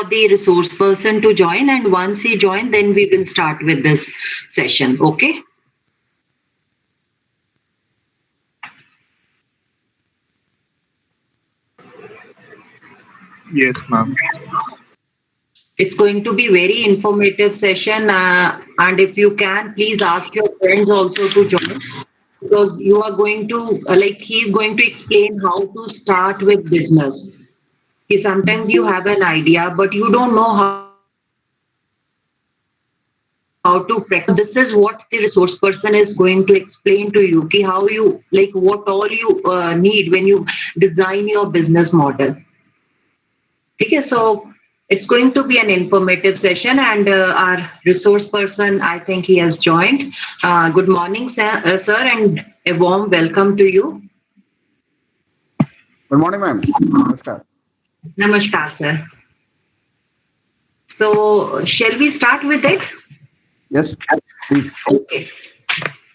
the resource person to join, and once he join, then we will start with this session. Okay. Yes, ma'am. It's going to be very informative session, and if you can, please ask your friends also to join, because you are going to like he's going to explain how to start with business. Sometimes you have an idea, but you don't know how to practice it. So this is what the resource person is going to explain to you, ki how you like what all you need when you design your business model. Okay, so it's going to be an informative session, and our resource person, I think he has joined. Good morning, sir, and a warm welcome to you. Good morning, ma'am. Namaskar. Namaskar, sir. So, shall we start with it? Yes, please. Okay.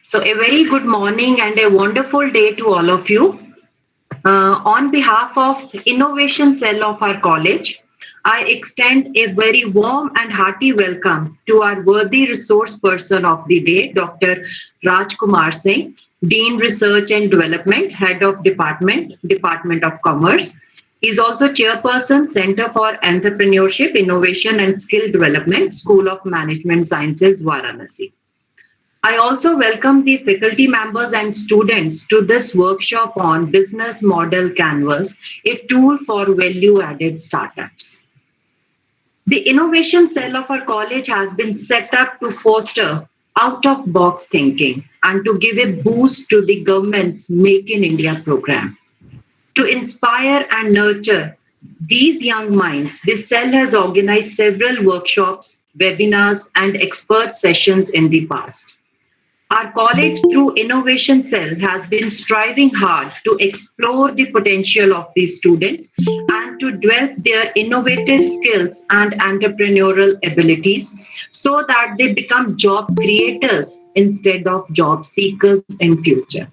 So, a very good morning and a wonderful day to all of you. On behalf of Innovation Cell of our college, I extend a very warm and hearty welcome to our worthy resource person of the day, Dr. Rajkumar Singh, Dean Research and Development, Head of Department of Commerce. He is also Chairperson, Center for Entrepreneurship, Innovation and Skill Development, School of Management Sciences, Varanasi. I also welcome the faculty members and students to this workshop on Business Model Canvas, a tool for value-added startups. The innovation cell of our college has been set up to foster out-of-box thinking and to give a boost to the government's Make in India program. To inspire and nurture these young minds, this cell has organized several workshops, webinars, and expert sessions in the past. Our college, through Innovation Cell, has been striving hard to explore the potential of these students and to develop their innovative skills and entrepreneurial abilities so that they become job creators instead of job seekers in future.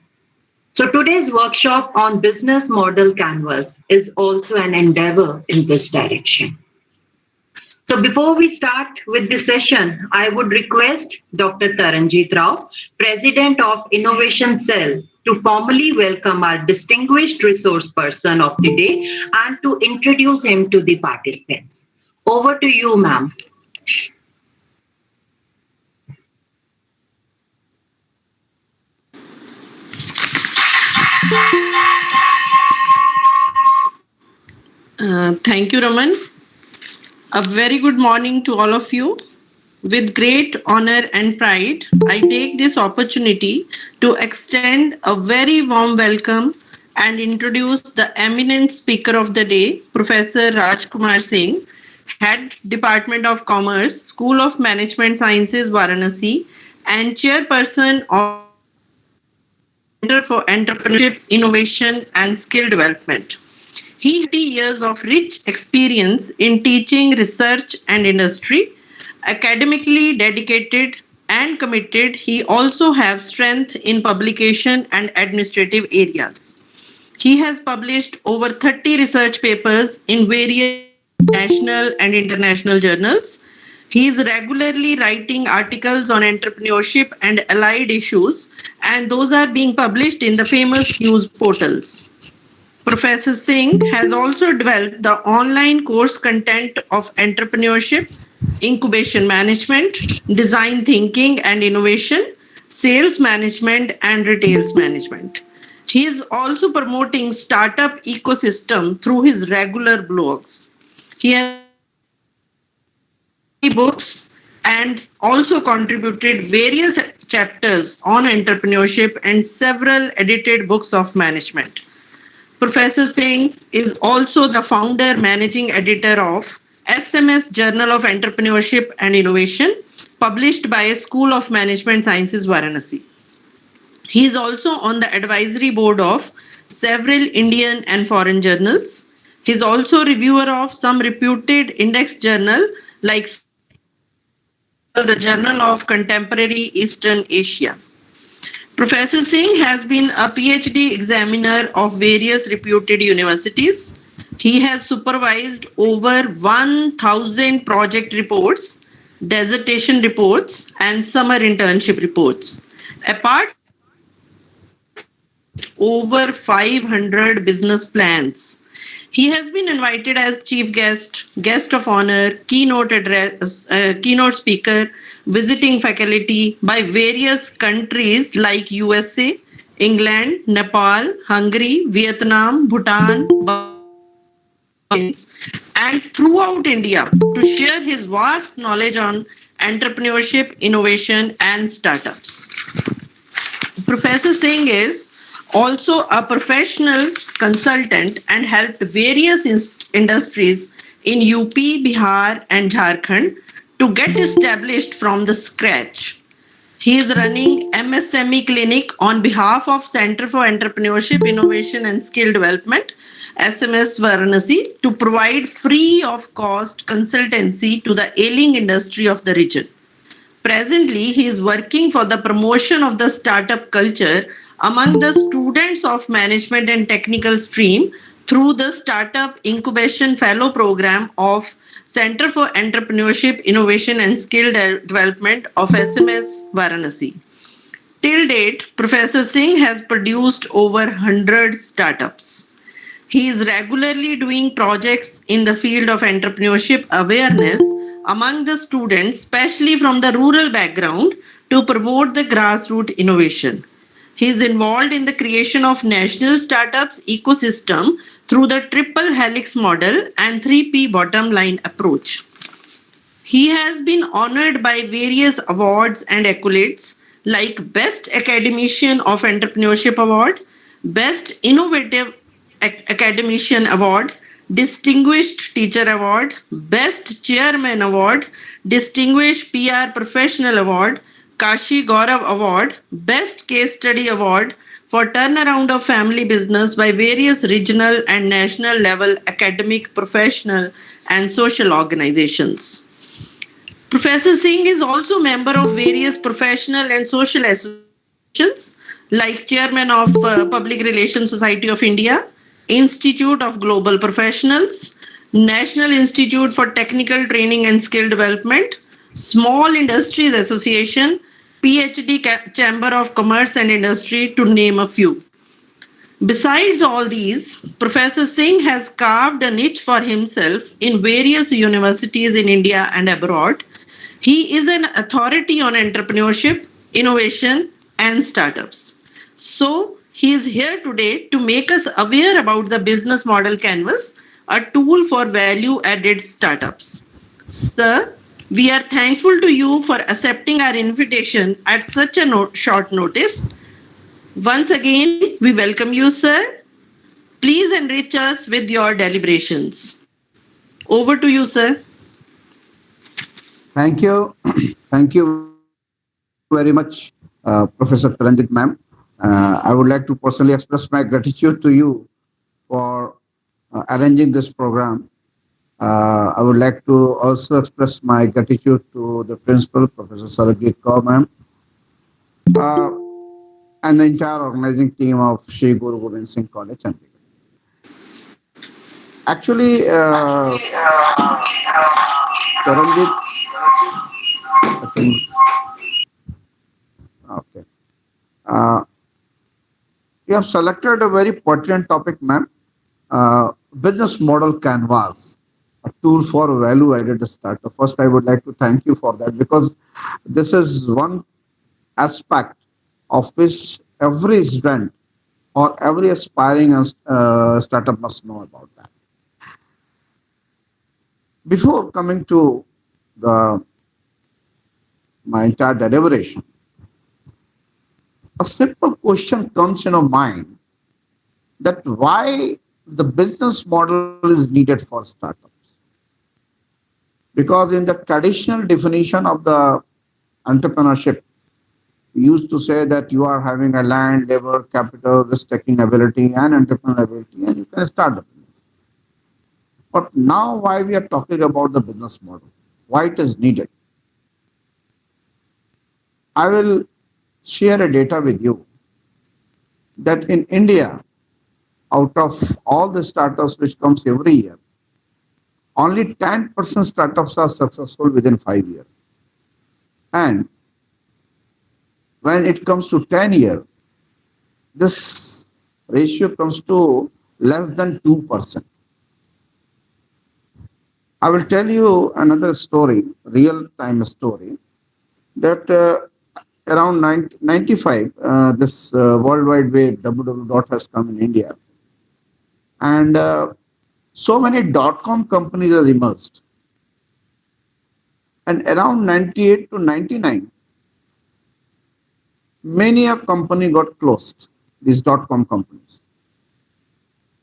So today's workshop on Business Model Canvas is also an endeavor in this direction. So before we start with the session, I would request Dr. Taranjit Rao, President of Innovation Cell, to formally welcome our distinguished resource person of the day and to introduce him to the participants. Over to you, ma'am. Thank you, Raman. A very good morning to all of you. With great honor and pride, I take this opportunity to extend a very warm welcome and introduce the eminent speaker of the day, Professor Rajkumar Singh, Head Department of Commerce, School of Management Sciences, Varanasi, and Chairperson of Center for Entrepreneurship, Innovation, and Skill Development. He has 30 years of rich experience in teaching, research, and industry. Academically dedicated and committed, he also has strength in publication and administrative areas. He has published over 30 research papers in various national and international journals. He is regularly writing articles on entrepreneurship and allied issues, and those are being published in the famous news portals. Professor Singh has also developed the online course content of entrepreneurship, incubation management, design thinking and innovation, sales management, and retail management. He is also promoting startup ecosystem through his regular blogs. He has books and also contributed various chapters on entrepreneurship and several edited books of management. Professor Singh is also the founder managing editor of SMS Journal of Entrepreneurship and Innovation, published by School of Management Sciences, Varanasi. He is also on the advisory board of several Indian and foreign journals. He is also reviewer of some reputed index journal like the Journal of Contemporary Eastern Asia. Professor Singh has been a PhD examiner of various reputed universities. He has supervised over 1,000 project reports, dissertation reports, and summer internship reports. Apart over 500 business plans. He has been invited as chief guest, guest of honor, keynote address, keynote speaker, visiting faculty by various countries like USA, England, Nepal, Hungary, Vietnam, Bhutan, and throughout India to share his vast knowledge on entrepreneurship, innovation, and startups. Professor Singh is also a professional consultant and helped various industries in UP, Bihar, and Jharkhand to get established from the scratch. He is running MSME clinic on behalf of Center for Entrepreneurship, Innovation and Skill Development, SMS Varanasi, to provide free of cost consultancy to the ailing industry of the region. Presently, he is working for the promotion of the startup culture among the students of management and technical stream through the Startup Incubation Fellow Program of Center for Entrepreneurship, Innovation and Skill Development of SMS Varanasi. Till date, Professor Singh has produced over 100 startups. He is regularly doing projects in the field of entrepreneurship awareness among the students, especially from the rural background, to promote the grassroots innovation. He is involved in the creation of national startups ecosystem through the triple helix model and 3P bottom line approach. He has been honored by various awards and accolades like Best Academician of Entrepreneurship Award, Best Innovative Academician Award, Distinguished Teacher Award, Best Chairman Award, Distinguished PR Professional Award, Kashi Gaurav Award, Best Case Study Award for Turnaround of Family Business by various regional and national level academic, professional, and social organizations. Professor Singh is also member of various professional and social associations like Chairman of Public Relations Society of India, Institute of Global Professionals, National Institute for Technical Training and Skill Development, Small Industries Association, PhD Chamber of Commerce and Industry, to name a few. Besides all these, Professor Singh has carved a niche for himself in various universities in India and abroad. He is an authority on entrepreneurship, innovation, and startups. So, he is here today to make us aware about the business model canvas, a tool for value added startups. Sir, we are thankful to you for accepting our invitation at such a short notice. Once again, we welcome you, sir. Please enrich us with your deliberations. Over to you, sir. Thank you. Thank you very much, Professor Taranjit ma'am. I would like to personally express my gratitude to you for arranging this program. I would like to also express my gratitude to the principal, Professor Sarabjit Kaur ma'am, and the entire organizing team of Shri Guru Gobind Singh College, Chandigarh. Actually, Taranjit, I think, okay. You have selected a very pertinent topic, ma'am. Business model canvas, a tool for value-added startup. First, I would like to thank you for that, because this is one aspect of which every student or every aspiring startup must know about that. Before coming to my entire deliberation, a simple question comes in our mind, that why the business model is needed for startups. Because in the traditional definition of the entrepreneurship, we used to say that you are having a land, labor, capital, risk-taking ability, and entrepreneurial ability, and you can start the business. But now, why we are talking about the business model? Why it is needed? I will share a data with you that in India, out of all the startups which comes every year, only 10% startups are successful within 5 years. And when it comes to 10 years, this ratio comes to less than 2%. I will tell you another story, real time story, that around 95, this World Wide Web, www has come in India. And so many .com companies have emerged. And around 98 to 99, many a company got closed, these .com companies.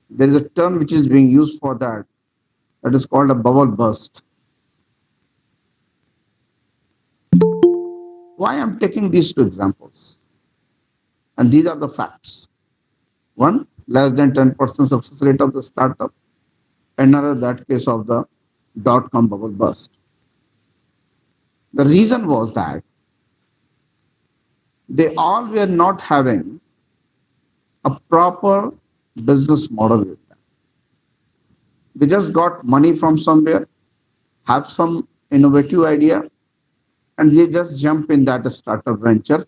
There is a term which is being used for that, that is called a bubble burst. Why I'm taking these two examples? And these are the facts. One, less than 10% success rate of the startup. Another, that case of the .com bubble burst. The reason was that they all were not having a proper business model with them. They just got money from somewhere, have some innovative idea, and they just jump in that startup venture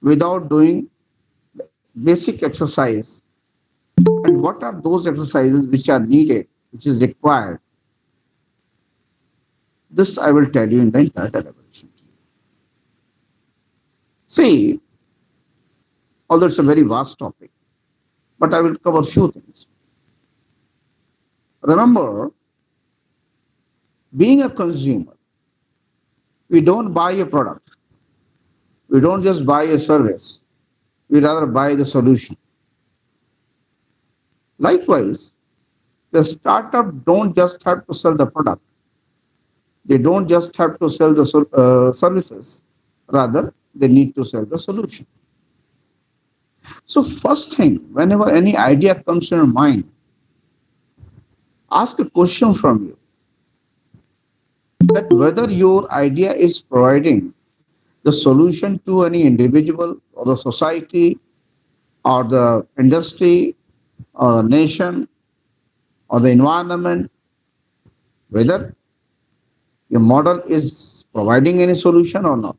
without doing basic exercise. And what are those exercises which are needed, which is required? This I will tell you in the entire deliberation. See, although it's a very vast topic, but I will cover few things. Remember, being a consumer, we don't buy a product. We don't just buy a service. We rather buy the solution. Likewise, the startup don't just have to sell the product. They don't just have to sell the services. Rather, they need to sell the solution. So first thing, whenever any idea comes in your mind, ask a question from you, that whether your idea is providing the solution to any individual or the society or the industry or a nation or the environment, whether your model is providing any solution or not.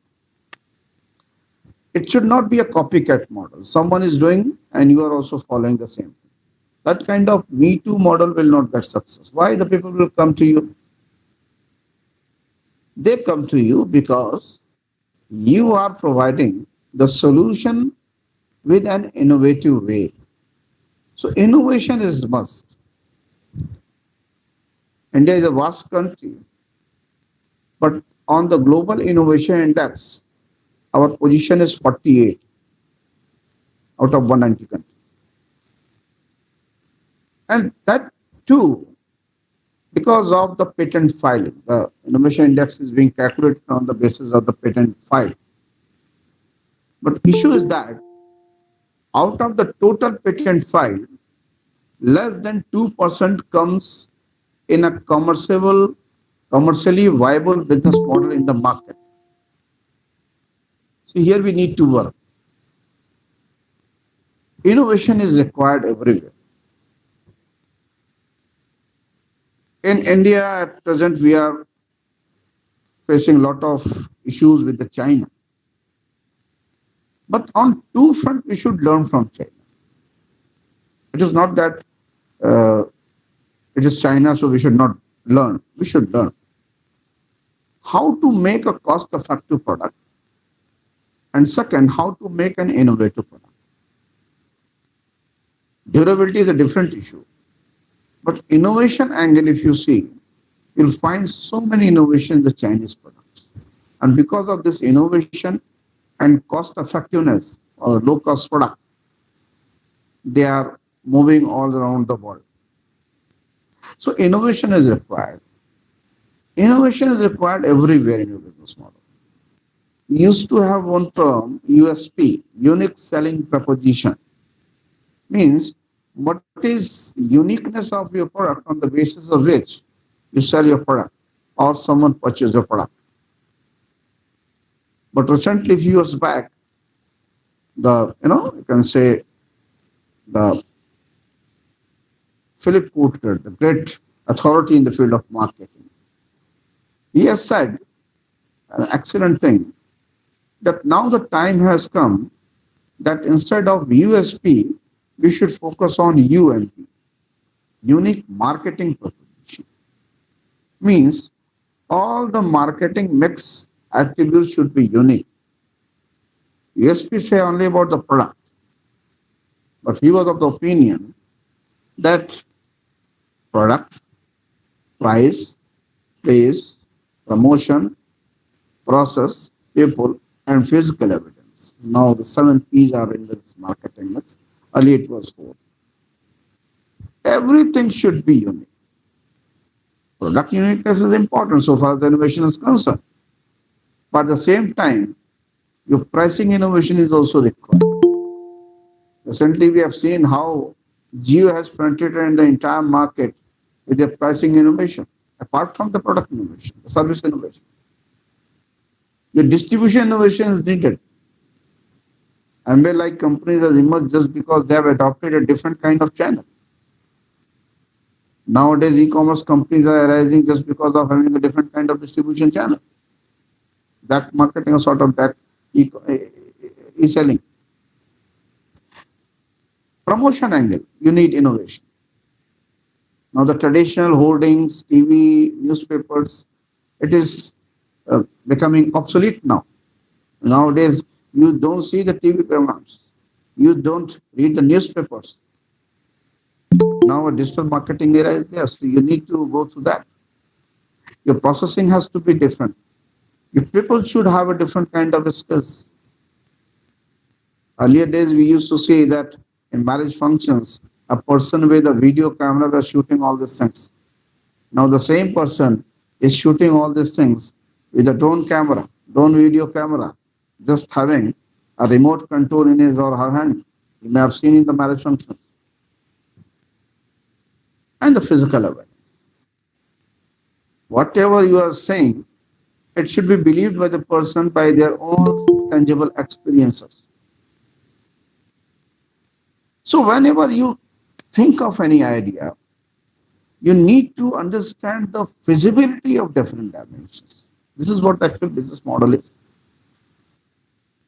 It should not be a copycat model. Someone is doing and you are also following the same thing. That kind of Me Too model will not get success. Why the people will come to you? They come to you because you are providing the solution with an innovative way. So innovation is must. India is a vast country, but on the global innovation index, our position is 48 out of 190 countries. And that too, because of the patent filing. The innovation index is being calculated on the basis of the patent file. But issue is that out of the total patent file, less than 2% comes in a commercially viable business model in the market. So here we need to work. Innovation is required everywhere. In India at present, we are facing a lot of issues with the China. But on two fronts, we should learn from China. It is not that it is China, so we should not learn. We should learn how to make a cost-effective product, and second, how to make an innovative product. Durability is a different issue. But innovation angle, if you see, you'll find so many innovations in the Chinese products. And because of this innovation and cost effectiveness or low cost product, they are moving all around the world. So innovation is required. Innovation is required everywhere in your business model. We used to have one term, USP, unique selling proposition. Means what is uniqueness of your product on the basis of which you sell your product or someone purchases your product. But recently, few years back, you can say the Philip Kotler, the great authority in the field of marketing. He has said an excellent thing that now the time has come that instead of USP, we should focus on UMP, unique marketing proposition. Means all the marketing mix attributes should be unique. USP say only about the product, but he was of the opinion that product, price, place, promotion, process, people, and physical evidence. Now the 7 P's are in this marketing mix. Earlier it was 4. Everything should be unique. Product uniqueness is important so far as the innovation is concerned. But at the same time, your pricing innovation is also required. Recently, we have seen how Jio has penetrated in the entire market with their pricing innovation, apart from the product innovation, the service innovation. Your distribution innovation is needed. Amway-like companies have emerged just because they have adopted a different kind of channel. Nowadays, e-commerce companies are arising just because of having a different kind of distribution channel. That marketing or sort of that e-selling. Promotion angle, you need innovation. Now the traditional hoardings, TV, newspapers, it is becoming obsolete now. Nowadays, you don't see the TV programs. You don't read the newspapers. Now a digital marketing era is there, so you need to go through that. Your processing has to be different. Your people should have a different kind of skills. Earlier days, we used to say that in marriage functions, a person with a video camera was shooting all these things. Now the same person is shooting all these things with a drone camera, drone video camera, just having a remote control in his or her hand. You may have seen in the marriage functions. And the physical awareness. Whatever you are saying, it should be believed by the person by their own tangible experiences. So whenever you think of any idea, you need to understand the feasibility of different dimensions. This is what the actual business model is.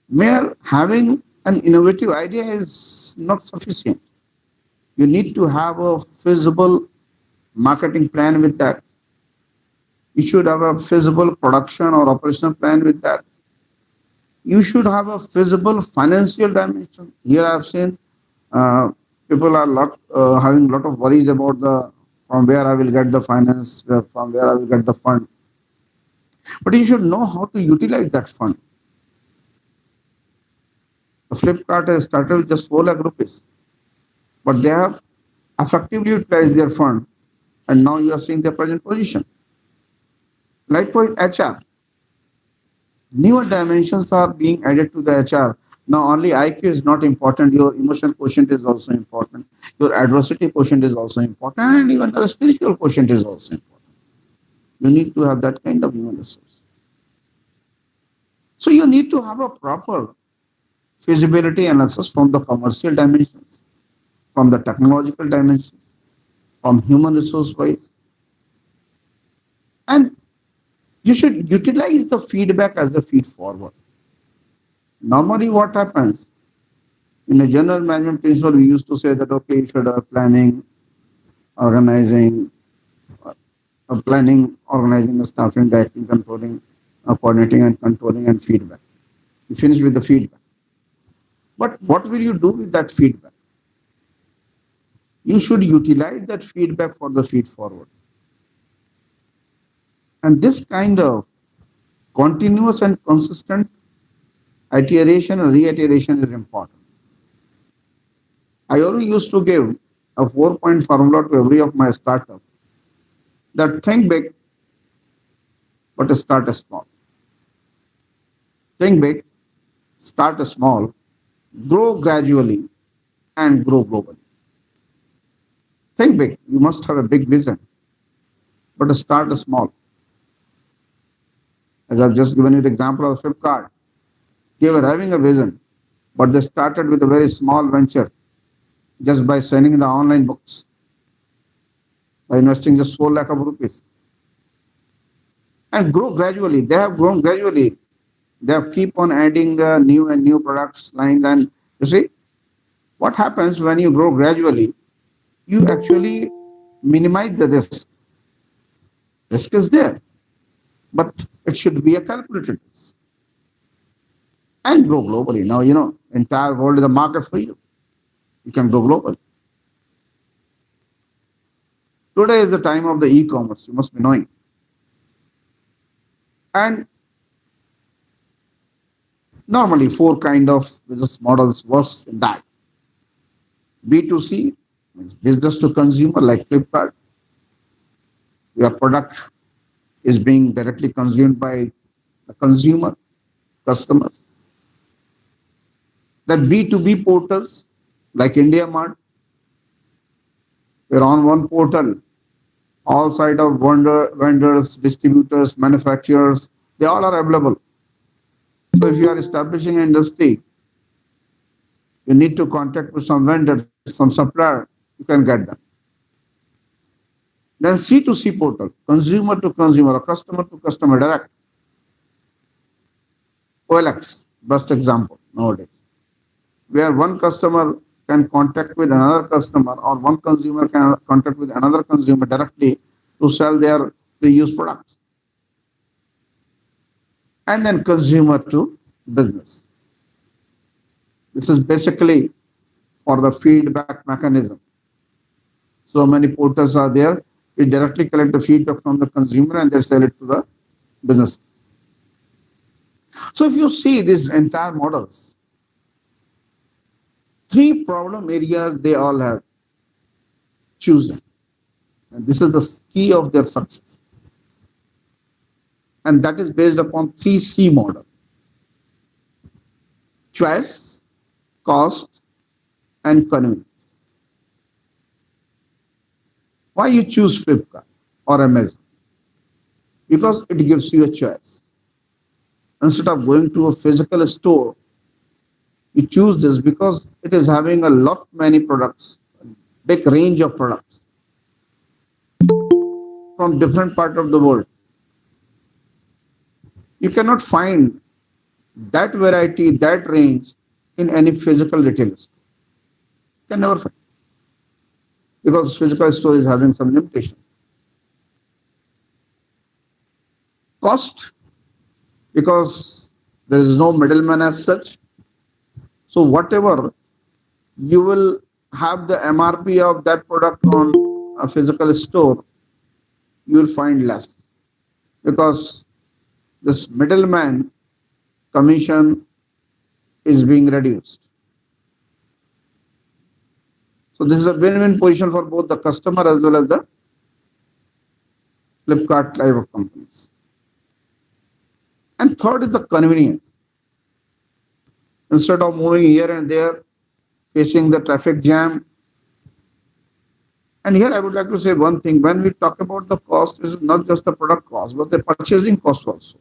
Mere having an innovative idea is not sufficient. You need to have a feasible marketing plan with that. You should have a feasible production or operational plan with that. You should have a feasible financial dimension. Here I have seen people are having a lot of worries about from where I will get the finance, from where I will get the fund. But you should know how to utilize that fund. The Flipkart has started with just 4 lakh rupees, but they have effectively utilized their fund, and now you are seeing their present position. Likewise, HR. Newer dimensions are being added to the HR. Now, only IQ is not important. Your emotional quotient is also important. Your adversity quotient is also important. And even the spiritual quotient is also important. You need to have that kind of human resource. So you need to have a proper feasibility analysis from the commercial dimensions, from the technological dimensions, from human resource wise. And you should utilize the feedback as the feed forward. Normally what happens, in a general management principle, we used to say that, okay, you should have planning, organizing, the staffing, directing, controlling, coordinating and controlling and feedback. You finish with the feedback. But what will you do with that feedback? You should utilize that feedback for the feed forward. And this kind of continuous and consistent iteration and reiteration is important. I always used to give a 4-point formula to every of my startup that think big, but start small. Think big, start small, grow gradually, and grow globally. Think big. You must have a big vision, but start small. As I've just given you the example of Flipkart, they were having a vision, but they started with a very small venture just by selling the online books. by investing just 4 lakh of rupees and grow gradually. They have grown gradually. They have keep on adding new and new products lines. And you see, what happens when you grow gradually, you actually minimize the risk. Risk is there, but it should be a calculated risk. And grow globally. Now, entire world is a market for you. You can grow globally. Today is the time of the e-commerce, you must be knowing. And normally 4 kind of business models works in that. B2C means business to consumer like Flipkart. Your product is being directly consumed by the consumer, customers. Then B2B portals like IndiaMart. We're on one portal. All side of vendors, distributors, manufacturers, they all are available. So if you are establishing an industry, you need to contact with some vendor, some supplier, you can get them. Then C2C portal, consumer to consumer, or customer to customer direct. OLX, best example nowadays, where one customer can contact with another customer or one consumer can contact with another consumer directly to sell their pre-used products. And then consumer to business. This is basically for the feedback mechanism. So many portals are there. We directly collect the feedback from the consumer and they sell it to the businesses. So if you see these entire models, 3 problem areas they all have chosen. And this is the key of their success. And that is based upon 3C model. Choice, cost, and convenience. Why you choose Flipkart or Amazon? Because it gives you a choice. Instead of going to a physical store, you choose this because it is having a lot many products, big range of products from different part of the world. You cannot find that variety, that range in any physical retail store. You can never find. Because physical store is having some limitations. Cost, because there is no middleman as such. So whatever you will have the MRP of that product on a physical store, you will find less because this middleman commission is being reduced. So this is a win-win position for both the customer as well as the Flipkart type of companies. And third is the convenience. Instead of moving here and there, facing the traffic jam. And here I would like to say one thing. When we talk about the cost, it is not just the product cost, but the purchasing cost also.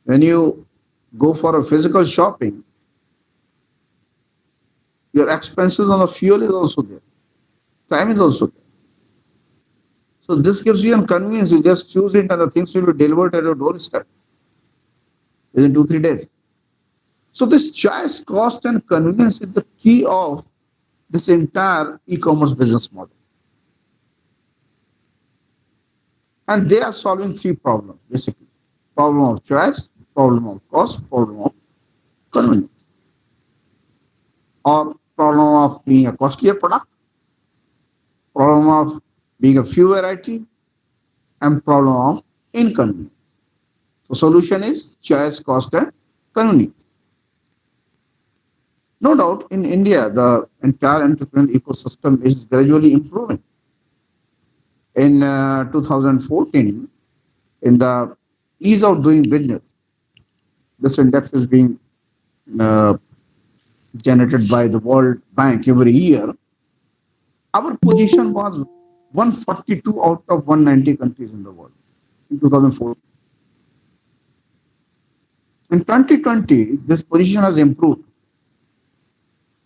When you go for a physical shopping, your expenses on the fuel is also there. Time is also there. So this gives you a convenience. You just choose it and the things will be delivered at your doorstep within 2-3 days. So this choice, cost, and convenience is the key of this entire e-commerce business model. And they are solving 3 problems, basically. Problem of choice, problem of cost, problem of convenience. Or problem of being a costlier product, problem of being a few variety, and problem of inconvenience. So solution is choice, cost, and convenience. No doubt in India, the entire entrepreneurial ecosystem is gradually improving. In 2014, in the ease of doing business, this index is being generated by the World Bank every year. Our position was 142 out of 190 countries in the world in 2014. In 2020, this position has improved.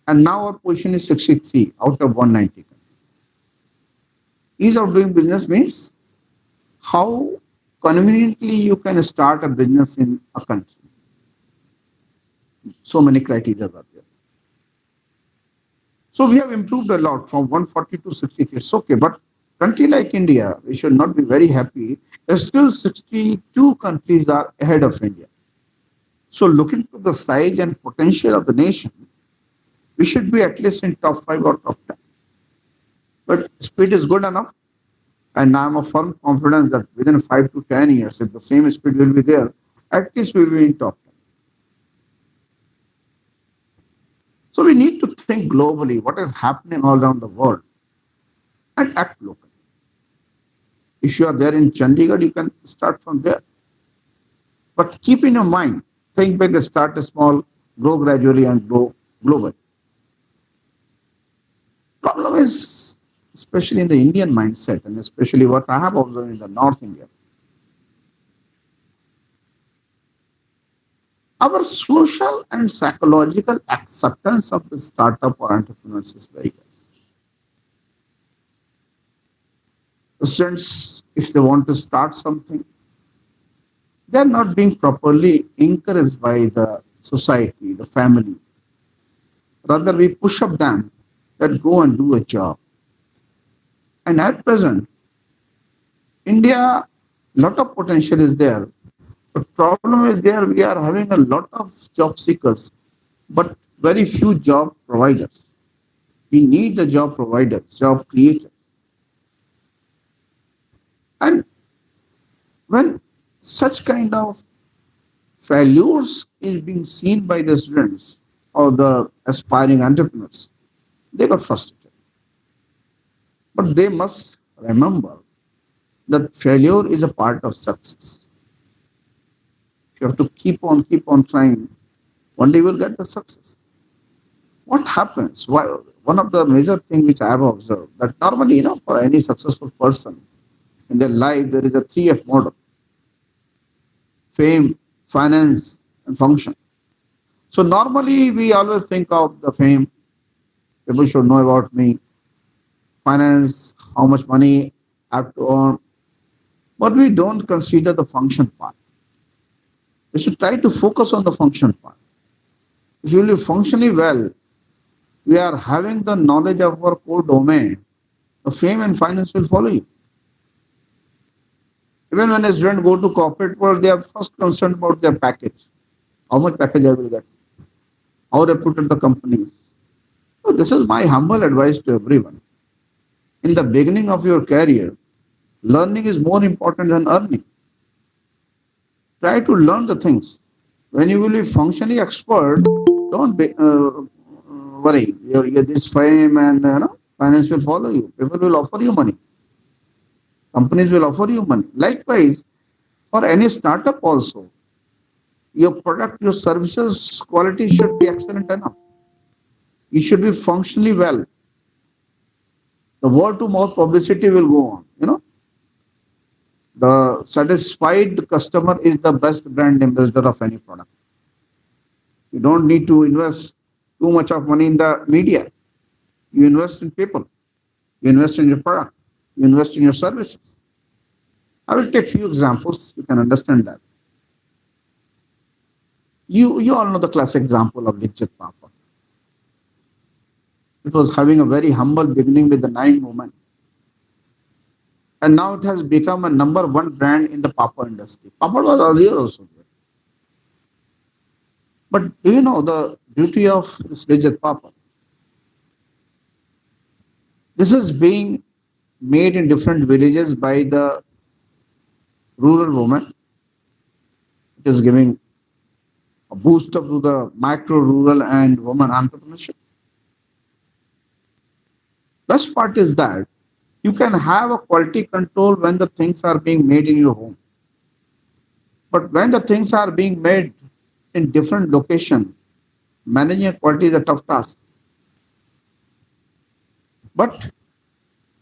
And now our position is 63 out of 190 countries. Ease of doing business means how conveniently you can start a business in a country. So many criteria are there. So we have improved a lot from 140 to 63. It's okay, but country like India, we should not be very happy. There's still 62 countries are ahead of India. So looking to the size and potential of the nation, we should be at least in top 5 or top 10. But speed is good enough. And I'm of firm confidence that within 5 to 10 years, if the same speed will be there, at least we will be in top 10. So we need to think globally what is happening all around the world and act locally. If you are there in Chandigarh, you can start from there. But keep in your mind, think big, start small, grow gradually, and grow globally. Problem is, especially in the Indian mindset, and especially what I have observed in the North India, our social and psychological acceptance of the startup or entrepreneurs is very less. The students, if they want to start something, they are not being properly encouraged by the society, the family. Rather, we push up them that go and do a job. And at present, India, lot of potential is there. The problem is there we are having a lot of job seekers, but very few job providers. We need the job providers, job creators. And when such kind of failures is being seen by the students or the aspiring entrepreneurs, they got frustrated. But they must remember that failure is a part of success. You have to keep on trying. One day you will get the success. What happens? Why, one of the major things which I have observed that normally, for any successful person in their life, there is a 3F model: fame, finance, and function. So normally we always think of the fame. People should know about me. Finance, how much money I have to earn. But we don't consider the function part. We should try to focus on the function part. If you live functionally well, we are having the knowledge of our core domain, the fame and finance will follow you. Even when a student go to corporate world, they are first concerned about their package. How much package I will get? How reputed the company is. So this is my humble advice to everyone. In the beginning of your career, learning is more important than earning. Try to learn the things. When you will be functionally expert, don't be, worry. Your this fame and finance will follow you. People will offer you money. Companies will offer you money. Likewise, for any startup also, your product, your services quality should be excellent enough. You should be functionally well. The word-to-mouth publicity will go on. The satisfied customer is the best brand ambassador of any product. You don't need to invest too much of money in the media. You invest in people. You invest in your product. You invest in your services. I will take few examples. You can understand that. You all know the classic example of Lijjat Papad. It was having a very humble beginning with the 9 women. And now it has become a number 1 brand in the papad industry. Papad was earlier also there. But do you know the beauty of this Lijjat Papad? This is being made in different villages by the rural women. It is giving a boost up to the micro, rural and women entrepreneurship. Best part is that you can have a quality control when the things are being made in your home. But when the things are being made in different location, managing a quality is a tough task. But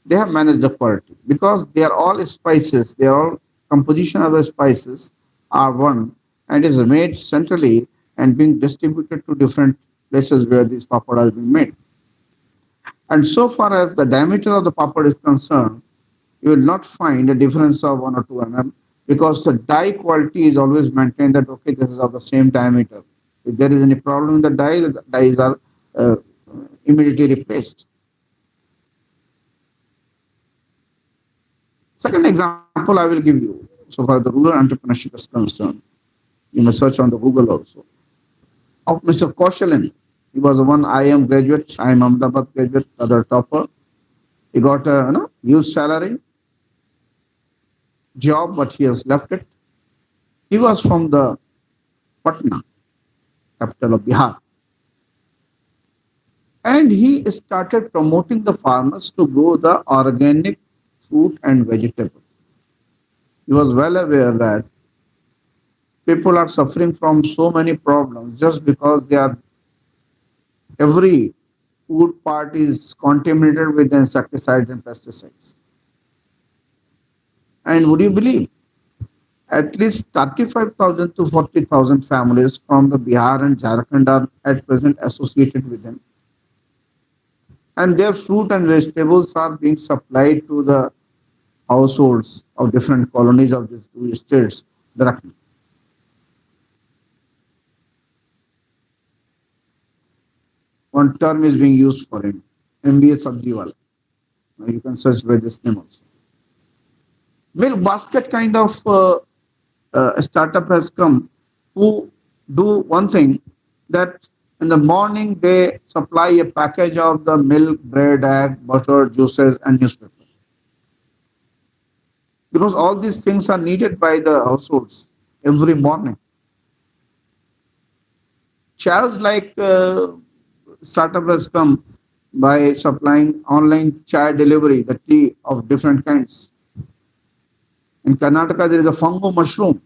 they have managed the quality because they are all spices, they are all composition of the spices are one and is made centrally and being distributed to different places where these papad are being made. And so far as the diameter of the papad is concerned, you will not find a difference of 1 or 2 mm because the die quality is always maintained that, okay, this is of the same diameter. If there is any problem in the dies are uh, immediately replaced. Second example I will give you, so far the rural entrepreneurship is concerned, you may search on the Google also, of Mr. Kaushalin. He was one IIM graduate, IIM Ahmedabad graduate, other topper. He got a huge salary, job, but he has left it. He was from the Patna, capital of Bihar. And he started promoting the farmers to grow the organic fruit and vegetables. He was well aware that people are suffering from so many problems just because every food part is contaminated with insecticides and pesticides. And would you believe, at least 35,000 to 40,000 families from the Bihar and Jharkhand are at present associated with him. And their fruit and vegetables are being supplied to the households of different colonies of these two states directly. One term is being used for him, MBA Sabjiwala. Now you can search by this name also. Milk basket kind of startup has come who do one thing, that in the morning they supply a package of the milk, bread, egg, butter, juices, and newspaper. Because all these things are needed by the households every morning. Chairs like startup has come by supplying online chai delivery, the tea of different kinds. In Karnataka, there is a fungo mushroom.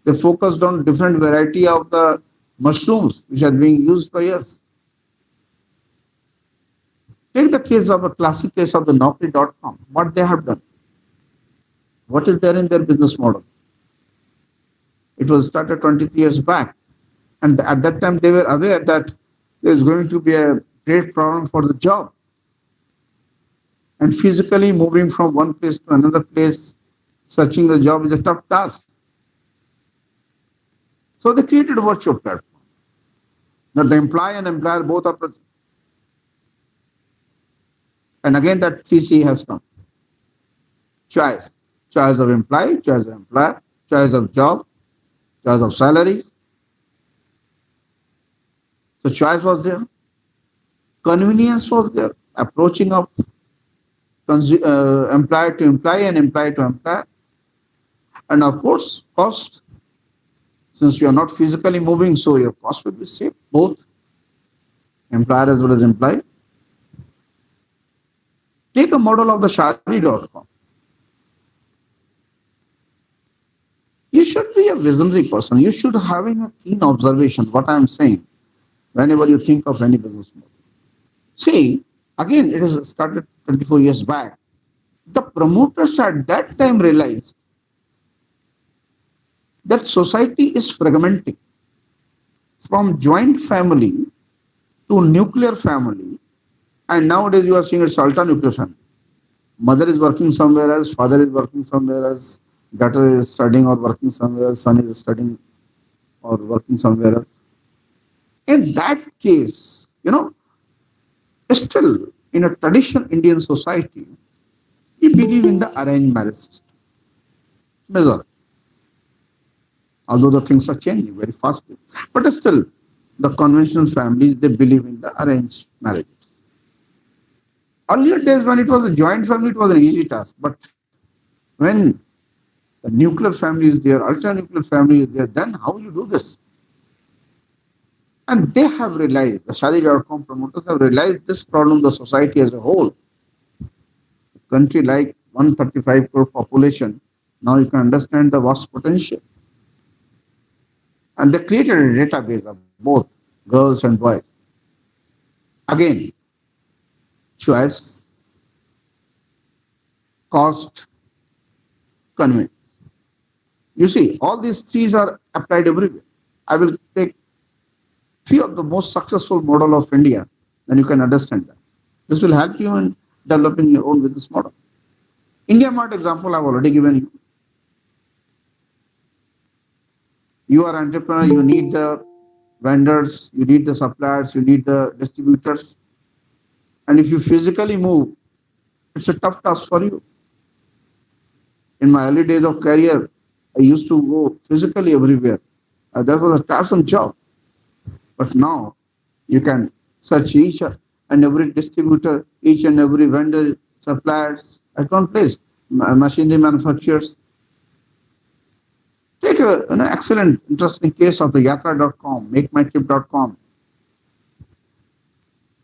They focused on different variety of the mushrooms which are being used by us. Take the case of a classic case of the Naukri.com. What they have done. What is there in their business model? It was started 23 years back. And at that time, they were aware that there is going to be a great problem for the job. And physically moving from one place to another place, searching the job is a tough task. So they created a virtual platform that the employee and employer both are present. And again, that 3C has come. Choice. Choice of employee, choice of employer, choice of job, choice of salaries. So choice was there. Convenience was there. Approaching of employer to employee and employee to employer. And of course, cost. Since you are not physically moving, so your cost will be saved, both employer as well as employee. Take a model of the Shaadi.com. You should be a visionary person. You should having a keen observation, what I am saying, whenever you think of any business model. See, again, it has started 24 years back. The promoters at that time realized that society is fragmenting from joint family to nuclear family, and nowadays you are seeing it's ultra nuclear family. Mother is working somewhere else, father is working somewhere else, daughter is studying or working somewhere else, son is studying or working somewhere else. In that case, still in a traditional Indian society, we believe in the arranged marriage system. Majority. Although the things are changing very fastly. But still, the conventional families, they believe in the arranged marriages. Earlier days when it was a joint family, it was an easy task. But when the nuclear family is there, ultra-nuclear family is there, then how you do this? And they have realized, the Shaadi.com promoters have realized this problem, the society as a whole. A country like 135 crore population, now you can understand the vast potential. And they created a database of both girls and boys. Again, choice, cost, convenience. You see, all these three are applied everywhere. I will take few of the most successful model of India, then you can understand that. This will help you in developing your own business model. India Mart example I've already given you. You are entrepreneur, you need the vendors, you need the suppliers, you need the distributors. And if you physically move, it's a tough task for you. In my early days of career, I used to go physically everywhere. That was a tiresome job. But now you can search each and every distributor, each and every vendor, suppliers at one place, machinery manufacturers. Take an excellent, interesting case of the yatra.com, makemytrip.com.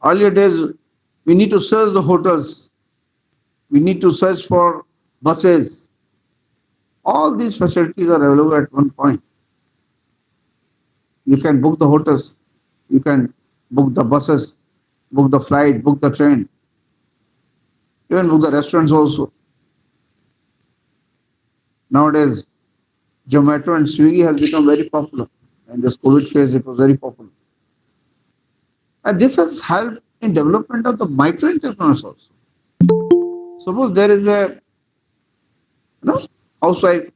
Earlier days, we need to search the hotels, we need to search for buses. All these facilities are available at one point. You can book the hotels, you can book the buses, book the flight, book the train, even book the restaurants also. Nowadays, Zomato and Swiggy has become very popular. In this COVID phase, it was very popular. And this has helped in development of the micro entrepreneurs also. Suppose there is a housewife,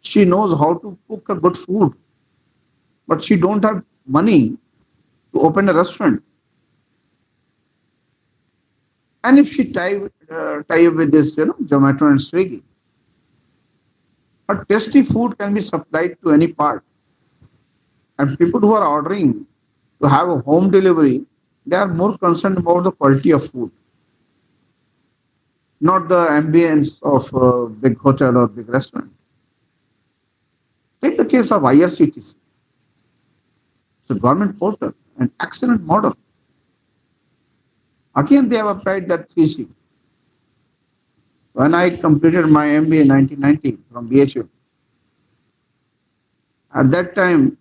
she knows how to cook a good food, but she don't have money to open a restaurant. And if she tie up with this, Zomato and Swiggy, a tasty food can be supplied to any part. And people who are ordering to have a home delivery, they are more concerned about the quality of food, not the ambience of a big hotel or big restaurant. Take the case of IRCTC. It's a government portal, an excellent model. Again, they have applied that 3C. When I completed my MBA in 1990 from BHU, at that time,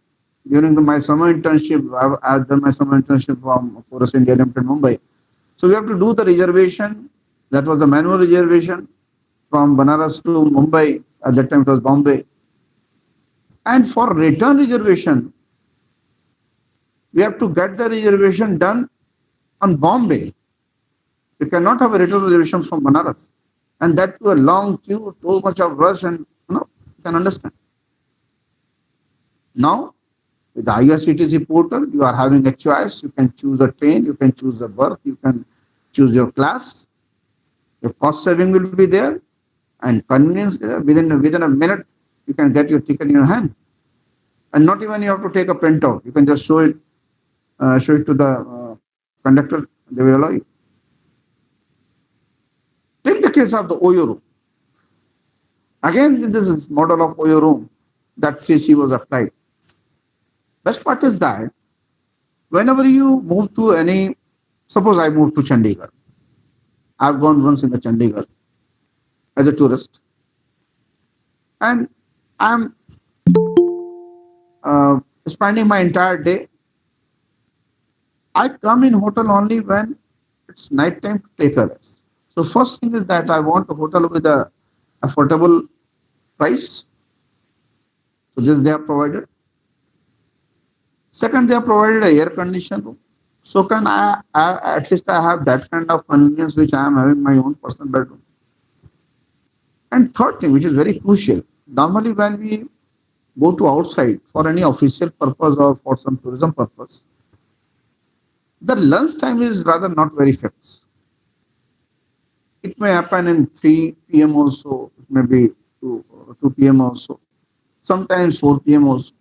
during my summer internship, I've done my summer internship from Chorus India Limited, Mumbai. So we have to do the reservation. That was the manual reservation from Banaras to Mumbai. At that time, it was Bombay. And for return reservation, we have to get the reservation done on Bombay. We cannot have a return reservation from Banaras. And that to a long queue, too much of rush, and you can understand. Now, with the IRCTC portal, you are having a choice. You can choose a train, you can choose a berth, you can choose your class. Your cost saving will be there, and convenience there. Within a minute, you can get your ticket in your hand, and not even you have to take a printout. You can just show it to the conductor. They will allow you. Take the case of the Oyo room. Again, this is model of Oyo room that 3C was applied. Best part is that whenever you move to any, suppose I moved to Chandigarh. I've gone once in the Chandigarh as a tourist, and I'm spending my entire day. I come in hotel only when it's night time to take a rest. So first thing is that I want a hotel with a affordable price. So this they have provided. Second, they have provided a air conditioned room. So can I at least I have that kind of convenience which I am having my own personal bedroom. And third thing, which is very crucial, normally when we go to outside for any official purpose or for some tourism purpose, the lunch time is rather not very fixed. It may happen in 3 p.m. also, it may be 2 p.m. also, sometimes 4 p.m. also.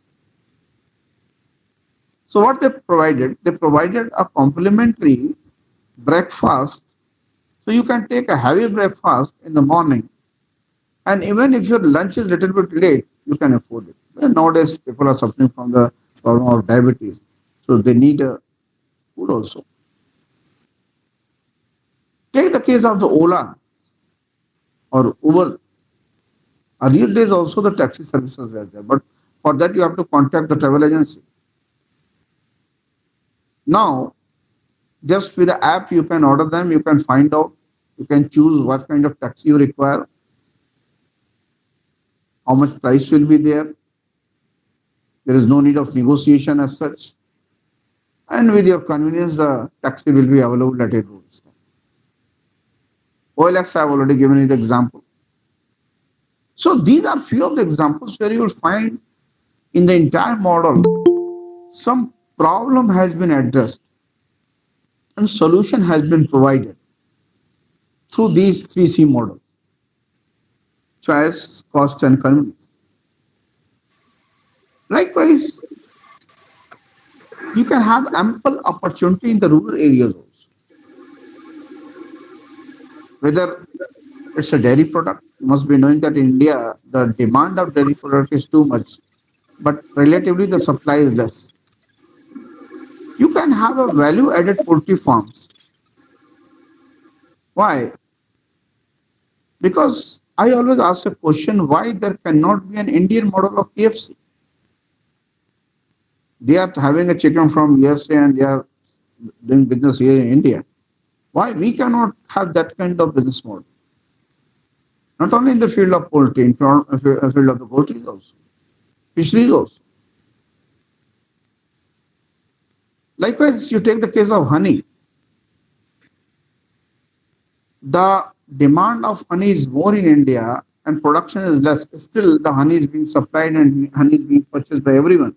So what they provided a complimentary breakfast. So you can take a heavy breakfast in the morning, and even if your lunch is a little bit late, you can afford it. And nowadays, people are suffering from the problem of diabetes, so they need a food also. Take the case of the Ola or Uber. Earlier days also the taxi services were there, but for that you have to contact the travel agency. Now, just with the app, you can order them, you can find out, you can choose what kind of taxi you require, how much price will be there. There is no need of negotiation as such. And with your convenience, the taxi will be available at your doorstep. OLX, I have already given you the example. So these are few of the examples where you will find in the entire model some problem has been addressed and solution has been provided through these 3C models: choice, cost, and convenience. Likewise, you can have ample opportunity in the rural areas also. Whether it's a dairy product, you must be knowing that in India, the demand of dairy product is too much, but relatively the supply is less. You can have a value added poultry farms. Why? Because I always ask a question, why there cannot be an Indian model of KFC? They are having a chicken from USA and they are doing business here in India. Why we cannot have that kind of business model? Not only in the field of poultry, in the field of the poultry also, fisheries also. Likewise, you take the case of honey. The demand of honey is more in India and production is less. Still, the honey is being supplied and honey is being purchased by everyone.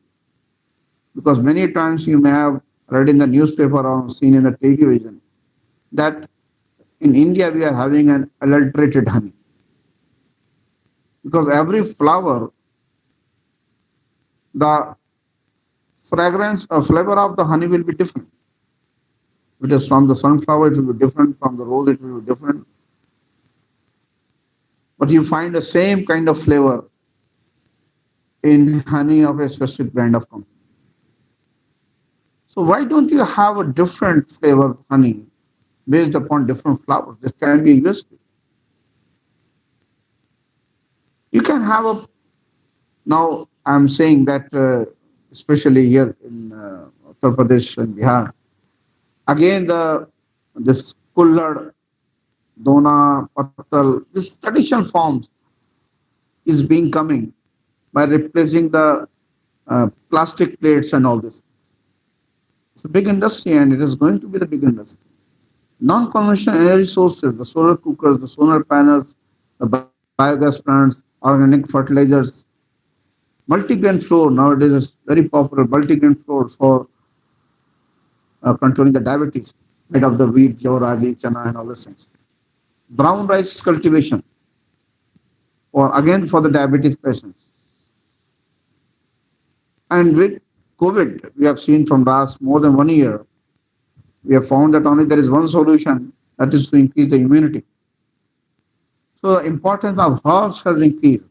Because many times you may have read in the newspaper or seen in the television that in India we are having an adulterated honey. Because every flower, the fragrance or flavor of the honey will be different. If it is from the sunflower, it will be different. From the rose, it will be different. But you find the same kind of flavor in honey of a specific brand of company. So why don't you have a different flavor honey based upon different flowers? This can be USP. You can have a, now I'm saying that especially here in Uttar Pradesh and Bihar, again this kullad, dona, pattal, this traditional forms is being coming by replacing the plastic plates and all this. It's a big industry and it is going to be the big industry. Non-conventional energy sources, the solar cookers, the solar panels, the biogas plants, organic fertilizers, multigrain flour nowadays is very popular. Multigrain flour for controlling the diabetes, made of the wheat, jowar, ragi, chana, and all those things. Brown rice cultivation, or again for the diabetes patients. And with COVID, we have seen from last more than 1 year, we have found that only there is one solution, that is to increase the immunity. So the importance of herbs has increased.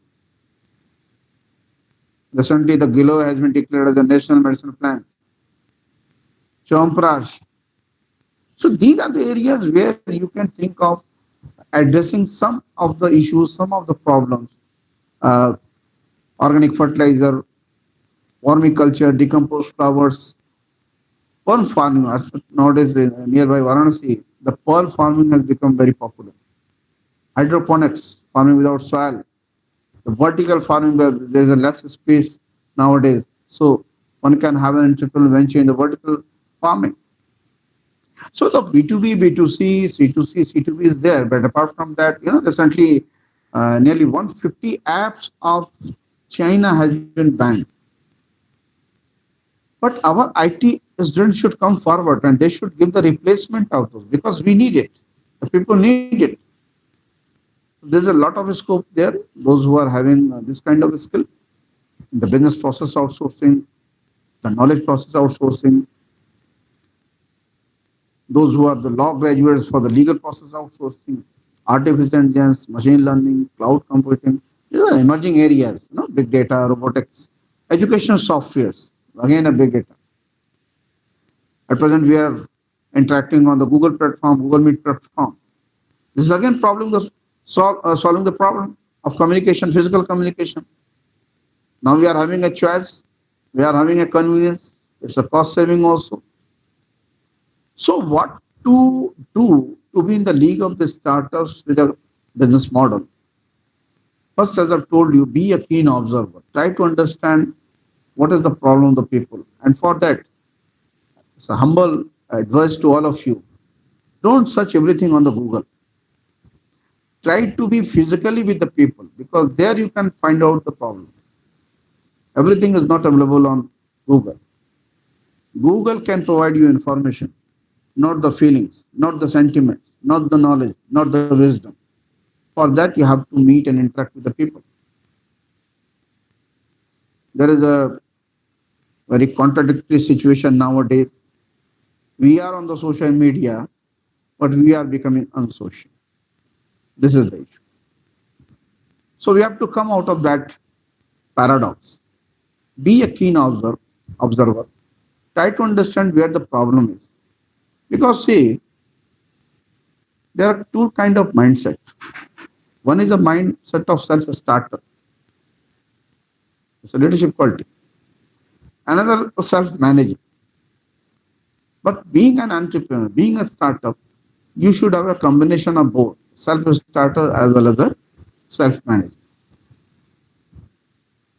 Recently, the Gilo has been declared as a national medicine plant. Chomprash. So these are the areas where you can think of addressing some of the issues, some of the problems. Organic fertilizer, vermiculture, decomposed flowers, pearl farming. Nowadays, nearby Varanasi, the pearl farming has become very popular. Hydroponics, farming without soil. The vertical farming, where there is a less space nowadays. So one can have an entrepreneurial venture in the vertical farming. So the B2B, B2C, C2C, C2B is there. But apart from that, recently nearly 150 apps of China has been banned. But our IT students should come forward and they should give the replacement of those because we need it. The people need it. There's a lot of scope there. Those who are having this kind of skill, the business process outsourcing, the knowledge process outsourcing, those who are the law graduates for the legal process outsourcing, artificial intelligence, machine learning, cloud computing. These are emerging areas, big data, robotics, education softwares, again a big data. At present, we are interacting on the Google platform, Google Meet platform. This is again solving the problem of communication, physical communication. Now we are having a choice, we are having a convenience, it's a cost saving also. So what to do to be in the league of the startups with a business model? First, as I've told you, be a keen observer. Try to understand what is the problem of the people. And for that, it's a humble advice to all of you. Don't search everything on the Google. try to be physically with the people, because there you can find out the problem. Everything is not available on Google. Google can provide you information, not the feelings, not the sentiments, not the knowledge, not the wisdom. For that, you have to meet and interact with the people. There is a very contradictory situation nowadays. We are on the social media, but we are becoming unsocial. This is the issue. So we have to come out of that paradox. Be a keen observer. Try to understand where the problem is. Because see, there are two kind of mindset. One is a mindset of self-starter. It's a leadership quality. Another self-managing. But being an entrepreneur, being a startup, you should have a combination of both, self-starter as well as a self-managing.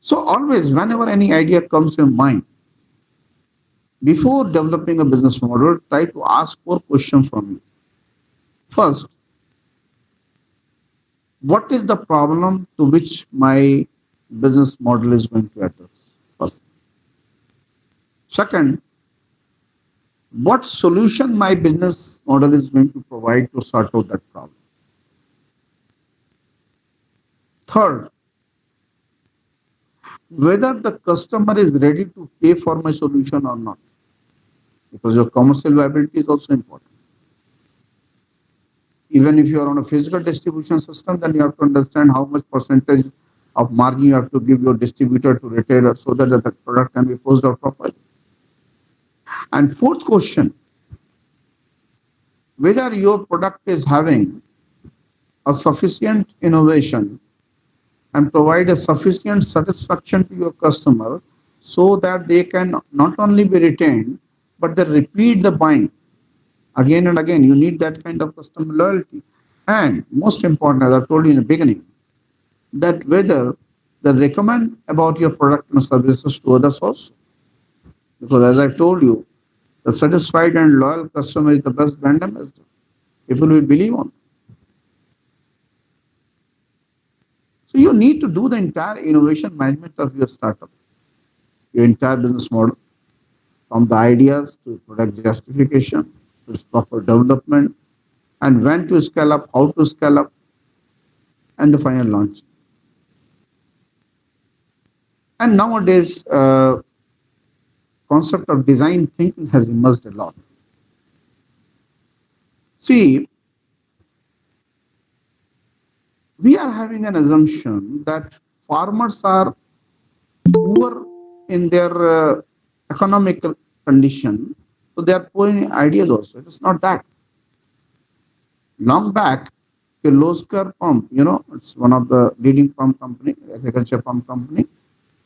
So always, whenever any idea comes to your mind, before developing a business model, try to ask 4 questions from you. First, what is the problem to which my business model is going to address? First. Second, what solution my business model is going to provide to sort out that problem? Third, whether the customer is ready to pay for my solution or not, because your commercial viability is also important. Even if you are on a physical distribution system, then you have to understand how much percentage of margin you have to give your distributor to retailer so that the product can be posted out properly. And fourth question, whether your product is having a sufficient innovation and provide a sufficient satisfaction to your customer so that they can not only be retained, but they repeat the buying again and again. You need that kind of customer loyalty. And most important, as I told you in the beginning, that whether they recommend about your product and services to others also. Because as I told you, the satisfied and loyal customer is the best brand ambassador. People will believe on. So you need to do the entire innovation management of your startup, your entire business model, from the ideas to product justification, to its proper development, and when to scale up, how to scale up, and the final launch. And nowadays, concept of design thinking has emerged a lot. See, we are having an assumption that farmers are poor in their economic condition, so they are poor in ideas also. It is not that. Long back, Kirloskar pump, it's one of the leading pump company, agriculture pump company.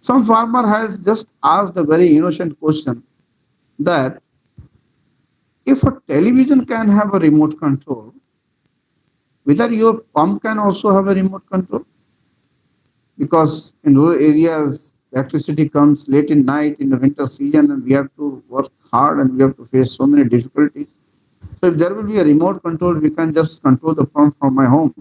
Some farmer has just asked a very innocent question that if a television can have a remote control, whether your pump can also have a remote control? Because in rural areas, electricity comes late in night in the winter season and we have to work hard and we have to face so many difficulties. So if there will be a remote control, we can just control the pump from my home.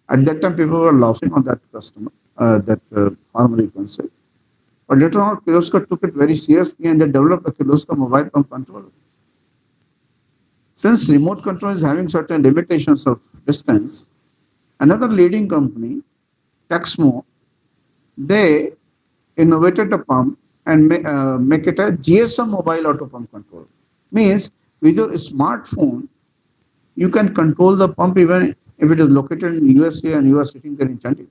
At that time, people were laughing on that customer, farmer, you can say. But later on, Kirloskar took it very seriously and they developed a Kirloskar mobile pump controller. Since remote control is having certain limitations of distance, another leading company, Texmo, they innovated a pump and make it a GSM mobile auto pump control. Means with your smartphone, you can control the pump even if it is located in USA and you are sitting there in Chandigarh.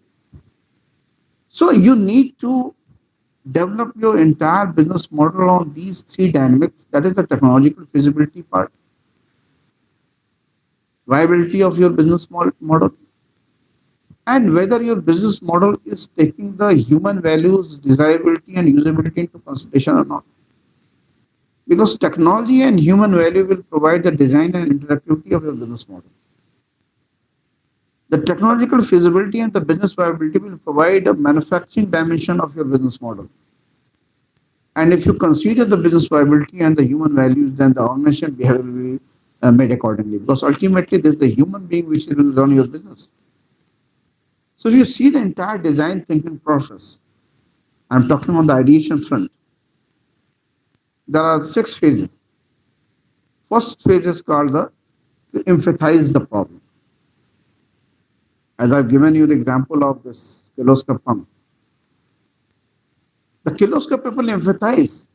So you need to develop your entire business model on these 3 dynamics. That is the technological feasibility part, viability of your business model, and whether your business model is taking the human values, desirability, and usability into consideration or not. Because technology and human value will provide the design and interactivity of your business model. The technological feasibility and the business viability will provide a manufacturing dimension of your business model. And if you consider the business viability and the human values, then the organization behavior will be made accordingly. Because ultimately, this is the human being which will run your business. So if you see the entire design thinking process, I'm talking on the ideation front. There are 6 phases. First phase is called the to empathize the problem. As I've given you the example of this kirloskop pump, the kirloskop people empathize.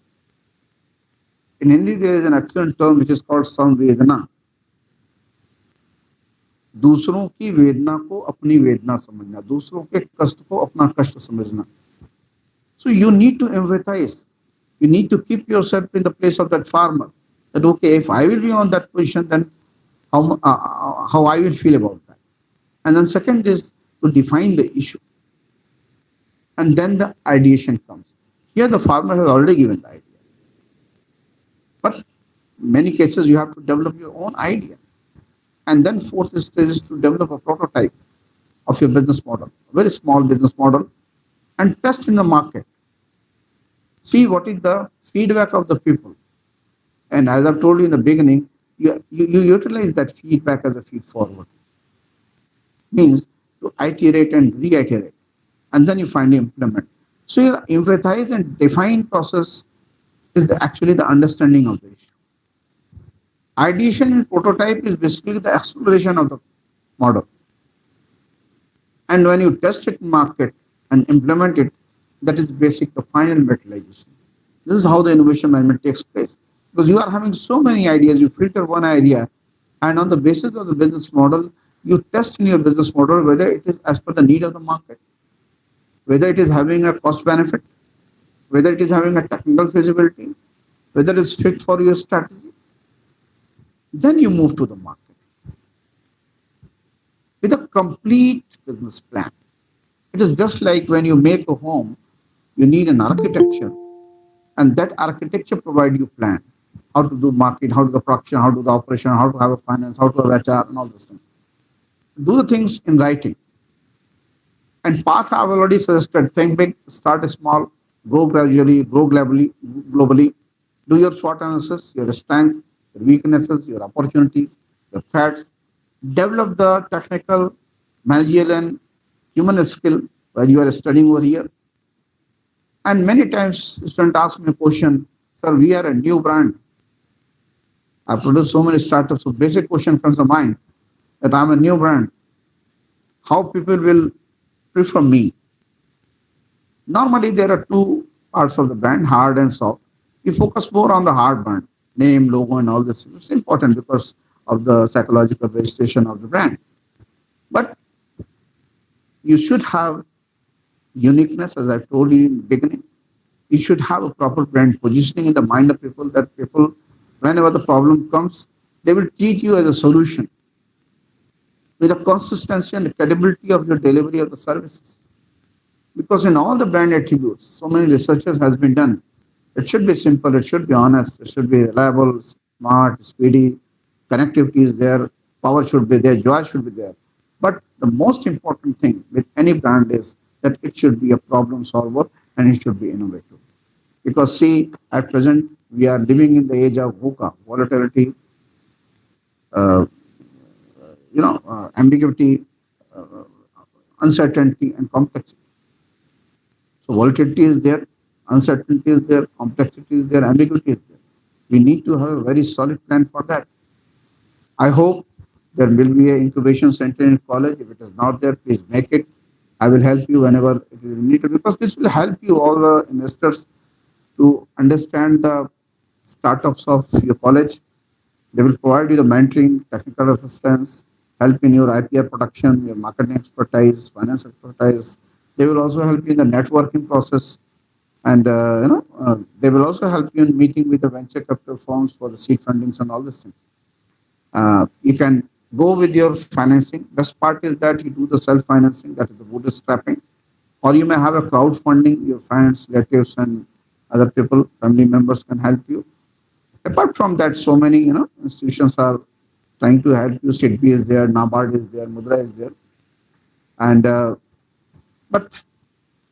In Hindi, there is an excellent term which is called samvedana. दूसरों की वेदना को अपनी वेदना समझना, दूसरों के कष्ट को अपना कष्ट समझना. So you need to empathize. You need to keep yourself in the place of that farmer. That okay, if I will be on that position, then how I will feel about that. And then second is to define the issue. And then the ideation comes. Here the farmer has already given the idea. But in many cases you have to develop your own idea. And then fourth stage is to develop a prototype of your business model, a very small business model, and test in the market. See what is the feedback of the people. And as I've told you in the beginning, you utilize that feedback as a feed forward. Means to iterate and reiterate. And then you finally implement. So your empathize and define process is actually the understanding of the issue. Ideation and prototype is basically the exploration of the model. And when you test it in market and implement it, that is basic, the final materialization. This is how the innovation management takes place. Because you are having so many ideas, you filter one idea, and on the basis of the business model, you test in your business model whether it is as per the need of the market, whether it is having a cost benefit, whether it is having a technical feasibility, whether it is fit for your strategy. Then you move to the market with a complete business plan. It is just like when you make a home, you need an architecture, and that architecture provides you plan. How to do market, how to do the production, how to do the operation, how to have a finance, how to have HR, and all those things. Do the things in writing. And path I've already suggested, think big, start small, go gradually, grow globally. Do your SWOT analysis, your strength, your weaknesses, your opportunities, your threats. Develop the technical, managerial, and human skill while you are studying over here. And many times students ask me a question, sir, we are a new brand. I produce so many startups, so basic question comes to mind that I'm a new brand. How people will prefer me? Normally, there are 2 parts of the brand, hard and soft. We focus more on the hard brand, name, logo, and all this. It's important because of the psychological registration of the brand. But you should have uniqueness, as I told you in the beginning. You should have a proper brand positioning in the mind of people that people, whenever the problem comes, they will treat you as a solution with the consistency and the credibility of your delivery of the services. Because in all the brand attributes, so many researches has been done. It should be simple, it should be honest, it should be reliable, smart, speedy, connectivity is there, power should be there, joy should be there. But the most important thing with any brand is that it should be a problem solver and it should be innovative. Because see, at present, we are living in the age of VUCA, volatility, ambiguity, uncertainty, and complexity. So volatility is there, uncertainty is there, complexity is there, ambiguity is there. We need to have a very solid plan for that. I hope there will be an incubation center in college. If it is not there, please make it. I will help you whenever it is needed, because this will help you, all the investors, to understand the startups of your college. They will provide you the mentoring, technical assistance, help in your IPR production, your marketing expertise, finance expertise. They will also help you in the networking process, and they will also help you in meeting with the venture capital firms for the seed fundings and all these things. You can go with your financing. Best part is that you do the self-financing, that is the bootstrapping, or you may have a crowdfunding. Your friends, relatives, and other people, family members can help you. Apart from that, so many institutions are trying to help you. SIDBI is there, NABARD is there, Mudra is there, and but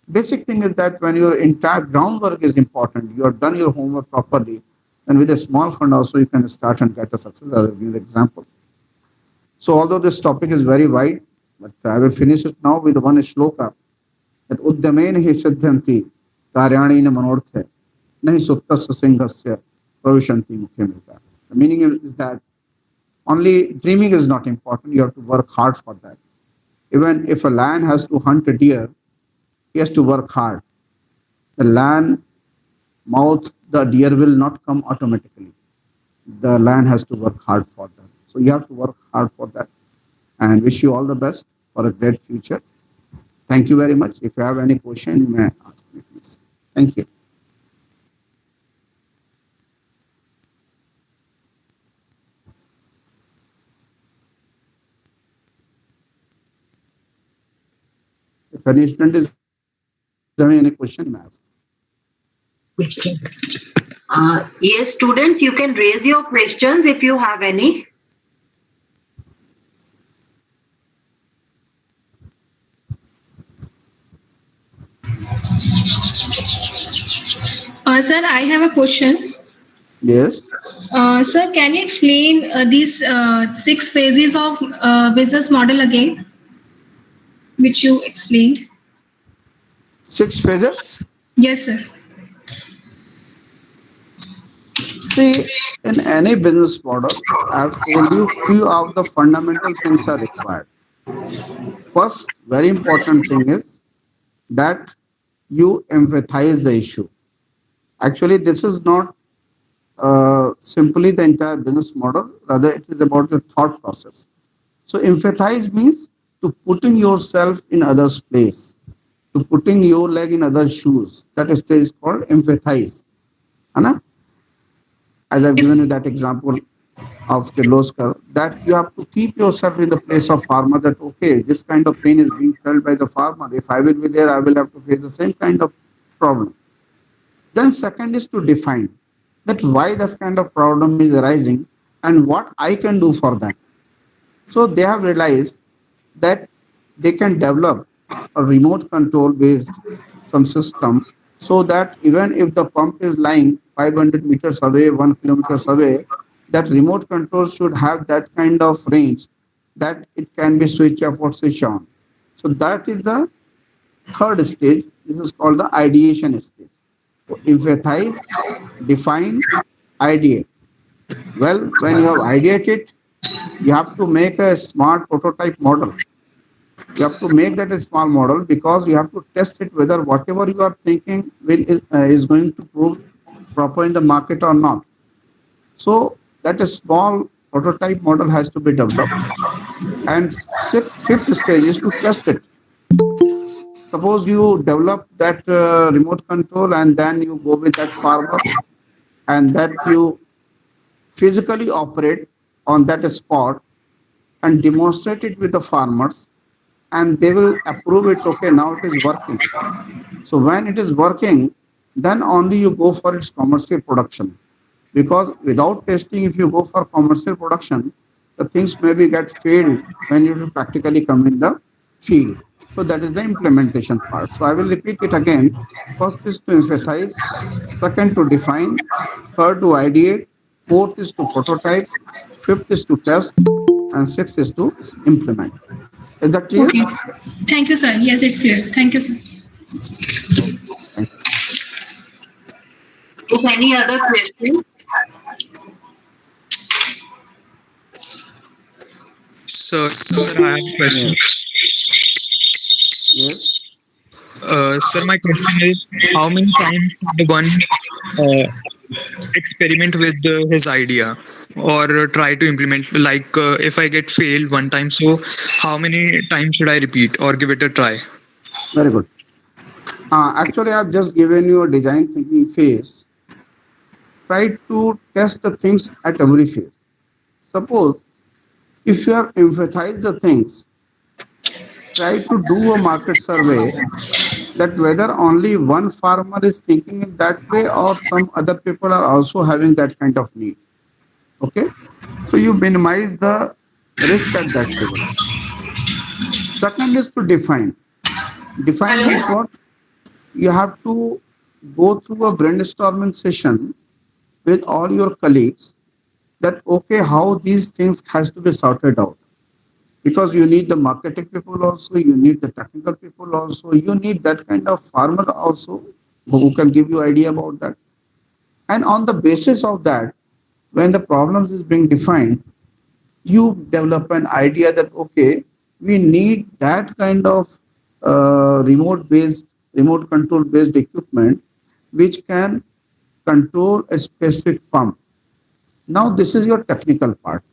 basic thing is that when your entire groundwork is important, you have done your homework properly, And with a small fund also you can start and get a success. I will give you the example. So although this topic is very wide, but I will finish it now with one shloka that Uddyamen hi siddhanti karyani na manorthe nahi suttasya singhasya pravishanti mukhe mrita. The meaning is that only dreaming is not important. You have to work hard for that. Even if a lion has to hunt a deer, he has to work hard. The lion mouth, the deer will not come automatically. The lion has to work hard for that. So you have to work hard for that. And wish you all the best for a great future. Thank you very much. If you have any question, you may ask me, please. Thank you. If any student is having any question, you may ask. Question. Yes, students, you can raise your questions if you have any. Sir, I have a question. Yes. Sir, can you explain these 6 phases of business model again, which you explained? 6 phases. Yes, sir. See, in any business model, I have told you few of the fundamental things are required. First, very important thing is that you empathize the issue. Actually, this is not simply the entire business model, rather it is about the thought process. So empathize means to putting yourself in others' place, to putting your leg in others' shoes. That stage is called empathize. Anna? As I've given you that example of Kirloskar, that you have to keep yourself in the place of farmer, that okay, this kind of pain is being felt by the farmer. If I will be there, I will have to face the same kind of problem. Then second is to define that why this kind of problem is arising and what I can do for that. So they have realized that they can develop a remote control based some system so that even if the pump is lying 500 meters away, 1 kilometers away, that remote control should have that kind of range that it can be switch off or switch on. So that is the third stage. This is called the ideation stage. So empathize, define, ideate. Well, when you have ideated, you have to make a smart prototype model. You have to make that a small model because you have to test it whether whatever you are thinking is going to prove proper in the market or not. So that a small prototype model has to be developed. And fifth stage is to test it. Suppose you develop that remote control and then you go with that farmer and that you physically operate on that spot and demonstrate it with the farmers, and they will approve it. Okay, now it is working. So when it is working, then only you go for its commercial production. Because without testing, if you go for commercial production, the things maybe get failed when you practically come in the field. So that is the implementation part. So I will repeat it again. First is to emphasize, second to define, third to ideate, fourth is to prototype, fifth is to test, and sixth is to implement. Is that clear? Okay. Thank you, sir. Yes, it's clear. Thank you, sir. Thank you. Is any other question? Sir, I have a question. Yes. Sir, my question is, how many times should one experiment with his idea or try to implement? Like, if I get failed one time, so how many times should I repeat or give it a try? Very good. Actually, I've just given you a design thinking phase. Try to test the things at every phase. Suppose if you have emphasized the things, try to do a market survey that whether only one farmer is thinking in that way or some other people are also having that kind of need. Okay? So you minimize the risk at that level. Second is to define. Define means what? You have to go through a brainstorming session with all your colleagues that, okay, how these things has to be sorted out. Because you need the marketing people also, you need the technical people also, you need that kind of farmer also who can give you idea about that. And on the basis of that, when the problems is being defined, you develop an idea that, okay, we need that kind of remote control based equipment which can control a specific pump. Now this is your technical part.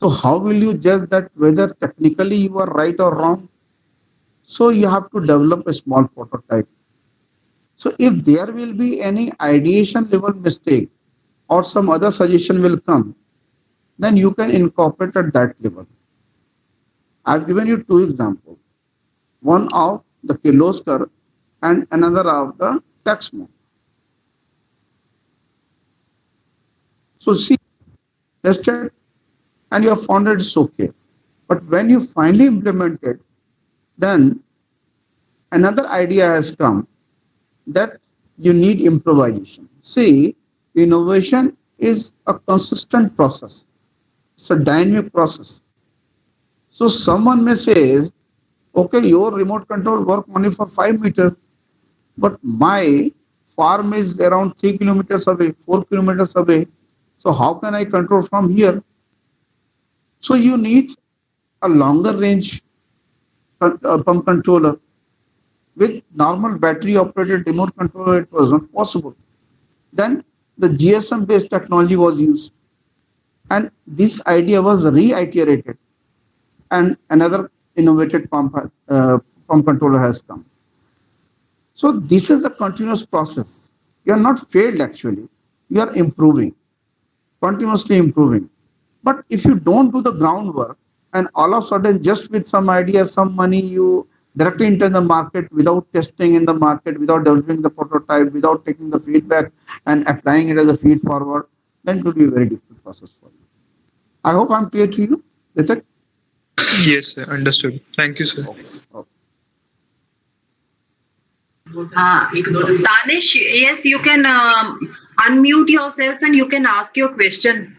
So how will you judge that whether technically you are right or wrong? So you have to develop a small prototype. So if there will be any ideation level mistake or some other suggestion will come, then you can incorporate at that level. I've given you two examples, one of the Kirloskar and another of the Taxmo. So see, tested and you have found that it's okay. But when you finally implement it, then another idea has come that you need improvisation. See, innovation is a consistent process. It's a dynamic process. So someone may say, okay, your remote control work only for 5 meters, but my farm is around 3 kilometers away, 4 kilometers away. So how can I control from here? So you need a longer range pump controller. With normal battery operated remote controller, it was not possible. Then the GSM based technology was used. And this idea was reiterated. And another innovative pump controller has come. So this is a continuous process. You are not failed actually. You are improving, continuously improving. But if you don't do the groundwork and all of a sudden just with some idea, some money, you directly enter the market without testing in the market, without developing the prototype, without taking the feedback and applying it as a feed forward, then it will be a very difficult process for you. I hope I'm clear to you, Ritik? Yes, sir. Understood. Thank you, sir. Okay. Tanish, yes, you can unmute yourself and you can ask your question.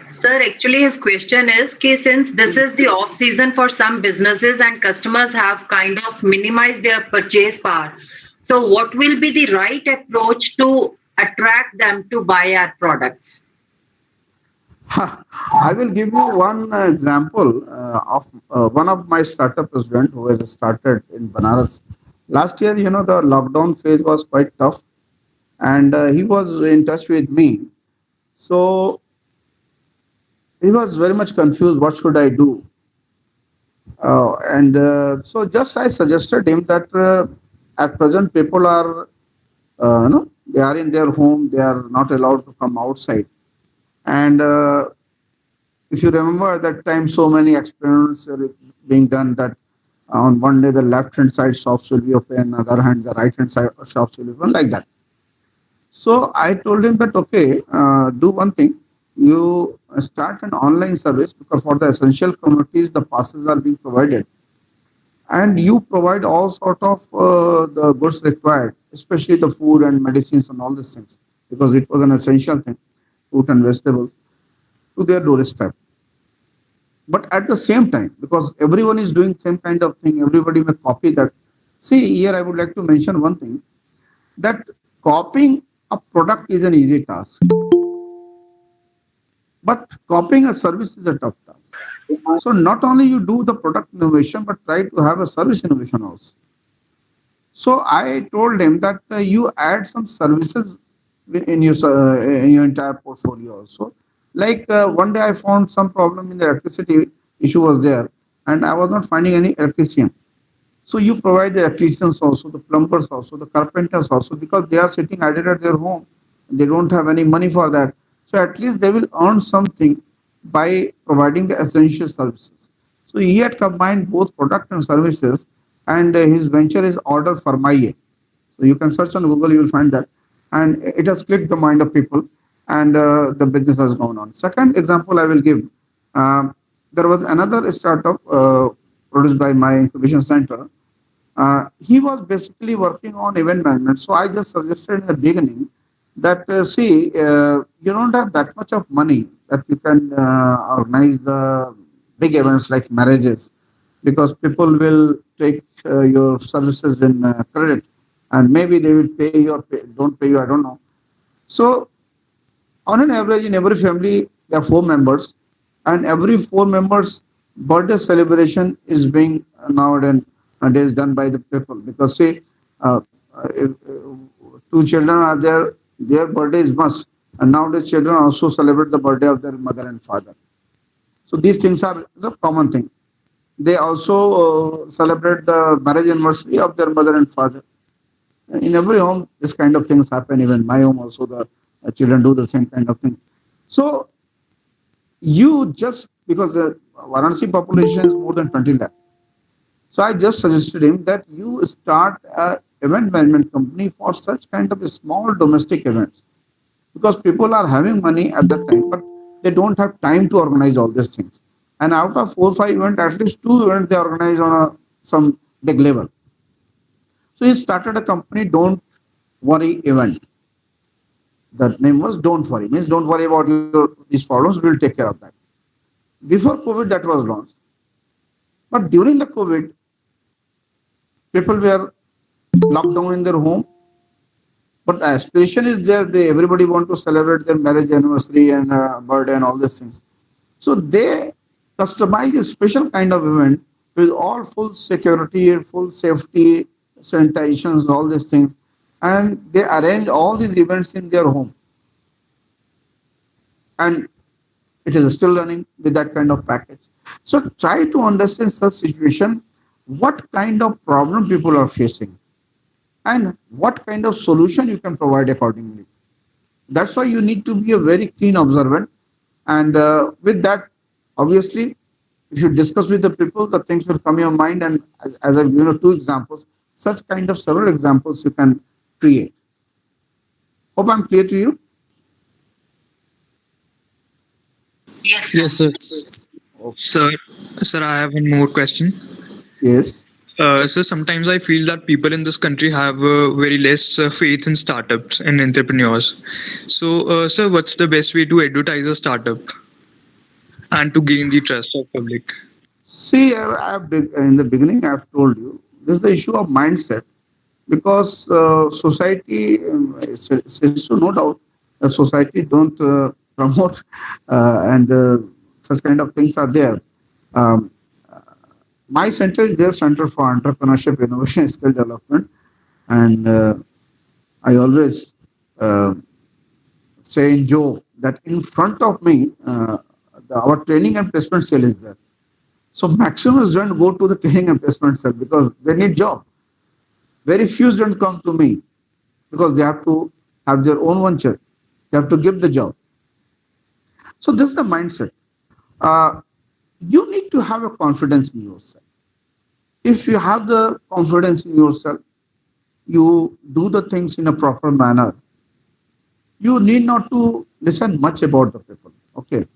Sir, actually his question is, since this is the off season for some businesses and customers have kind of minimized their purchase power, so what will be the right approach to attract them to buy our products? I will give you one example of one of my startup president who has started in Banaras. Last year, the lockdown phase was quite tough, and he was in touch with me. So he was very much confused. What should I do? So just I suggested him that at present people are, they are in their home. They are not allowed to come outside. And if you remember at that time, so many experiments are being done that on one day the left-hand side shops will be open, on the other hand the right-hand side shops will be open, like that. So I told him that, okay, do one thing. You start an online service because for the essential commodities, the passes are being provided. And you provide all sort of the goods required, especially the food and medicines and all these things, because it was an essential thing, fruit and vegetables, to their doorstep. But at the same time, because everyone is doing same kind of thing, everybody may copy that. See, here I would like to mention one thing, that copying a product is an easy task. But copying a service is a tough task. So not only you do the product innovation, but try to have a service innovation also. So I told him that you add some services in your entire portfolio also. Like one day I found some problem in the electricity issue was there, and I was not finding any electrician. So you provide the electricians also, the plumbers also, the carpenters also, because they are sitting idle at their home. They don't have any money for that. So at least they will earn something by providing the essential services. So he had combined both product and services, and his venture is Order Farmaiye. So you can search on Google, you will find that. And it has clicked the mind of people, and the business has gone on. Second example I will give, there was another startup produced by my incubation center. He was basically working on event management. So I just suggested in the beginning that you don't have that much of money that you can organize the big events like marriages, because people will take your services in credit, and maybe they will pay you or don't pay you. I don't know. So on an average, in every family, there are 4 members, and every 4 members' birthday celebration is being nowadays done by the people. Because say, if 2 children are there, their birthday is must, and nowadays children also celebrate the birthday of their mother and father. So these things are the common thing. They also celebrate the marriage anniversary of their mother and father. In every home, this kind of things happen. Even my home also, the children do the same kind of thing. So you just, because the Varanasi population is more than 20 lakh. So I just suggested him that you start a event management company for such kind of small domestic events, because people are having money at that time, but they don't have time to organize all these things. And out of 4 or 5 events, at least 2 events they organize on some big level. So he started a company, Don't Worry Event. The name was Don't Worry, means don't worry about these problems, we'll take care of that. Before COVID, that was launched. But during the COVID, people were locked down in their home, but the aspiration is there. Everybody want to celebrate their marriage anniversary and birthday and all these things. So they customize a special kind of event with all full security and full safety, sanitations, all these things, and they arrange all these events in their home. And it is still running with that kind of package. So try to understand such situation, what kind of problem people are facing, and what kind of solution you can provide accordingly. That's why you need to be a very keen observant. And with that, obviously, if you discuss with the people, the things will come in your mind. And as I've given 2 examples, such kind of several examples you can create. Hope I'm clear to you. Yes, Yes, sir. Okay. Sir, I have one more question. Yes. So sometimes I feel that people in this country have very less faith in startups and entrepreneurs. So, sir, what's the best way to advertise a startup and to gain the trust of public? See, in the beginning, I've told you, this is the issue of mindset, because society, so no doubt, the society don't promote and such kind of things are there. Um, my center is their Center for Entrepreneurship, Innovation, Skill Development, and I always say in joke that in front of me, our training and placement cell is there. So maximum students go to the training and placement cell because they need job. Very few students come to me because they have to have their own venture. They have to give the job. So this is the mindset. You need to have a confidence in yourself. If you have the confidence in yourself, you do the things in a proper manner. You need not to listen much about the people. Okay.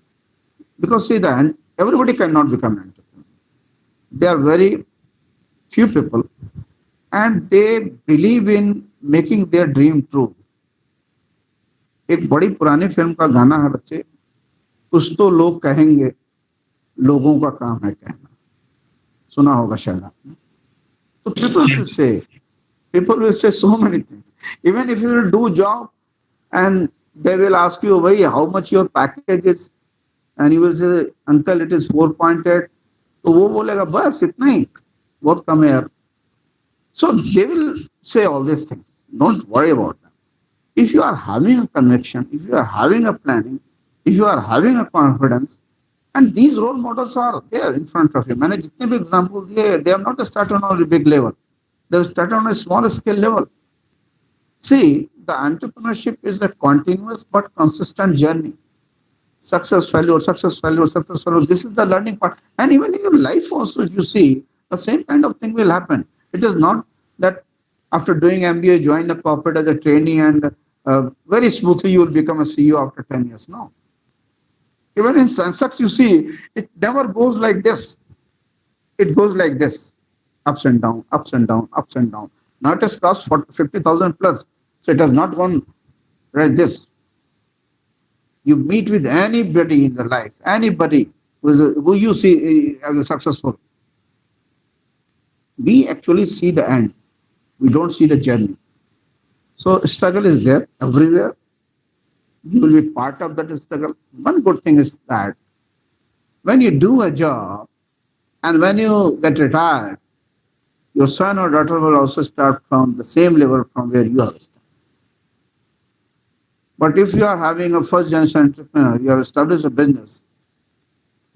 Because see that everybody cannot become an entrepreneur. There are very few people and they believe in making their dream true. एक बड़ी पुरानी film का गाना है बच्चे, कुछ तो लोग कहेंगे, लोगों का काम है कहना. सुना होगा शायद आपने. So people will say so many things. Even if you will do job and they will ask you, "Bhai, how much your package is?" and you will say, "Uncle, it is 4.8." तो वो बोलेगा बस इतना ही, बहुत कम है यार. So they will say all these things. Don't worry about them. If you are having a conviction, if you are having a planning, if you are having a confidence, and these role models are there in front of you. मैंने जितने भी examples दिए, they have not started on a big level. They have started on a small scale level. See, the entrepreneurship is a continuous but consistent journey. Success, failure, success, failure, success, failure. This is the learning part. And even in your life also, if you see, the same kind of thing will happen. It is not that after doing MBA, join a corporate as a trainee and very smoothly you will become a CEO after 10 years. No. Even in Sensex, you see, it never goes like this. it goes like this, ups and down, ups and down, ups and down. Now it has crossed 50,000 plus. So it has not gone like this. You meet with anybody in the life, anybody who you see as a successful. We actually see the end. We don't see the journey. So struggle is there everywhere. You will be part of that struggle. One good thing is that when you do a job and when you get retired, your son or daughter will also start from the same level from where you have started. But if you are having a first generation entrepreneur, you have established a business,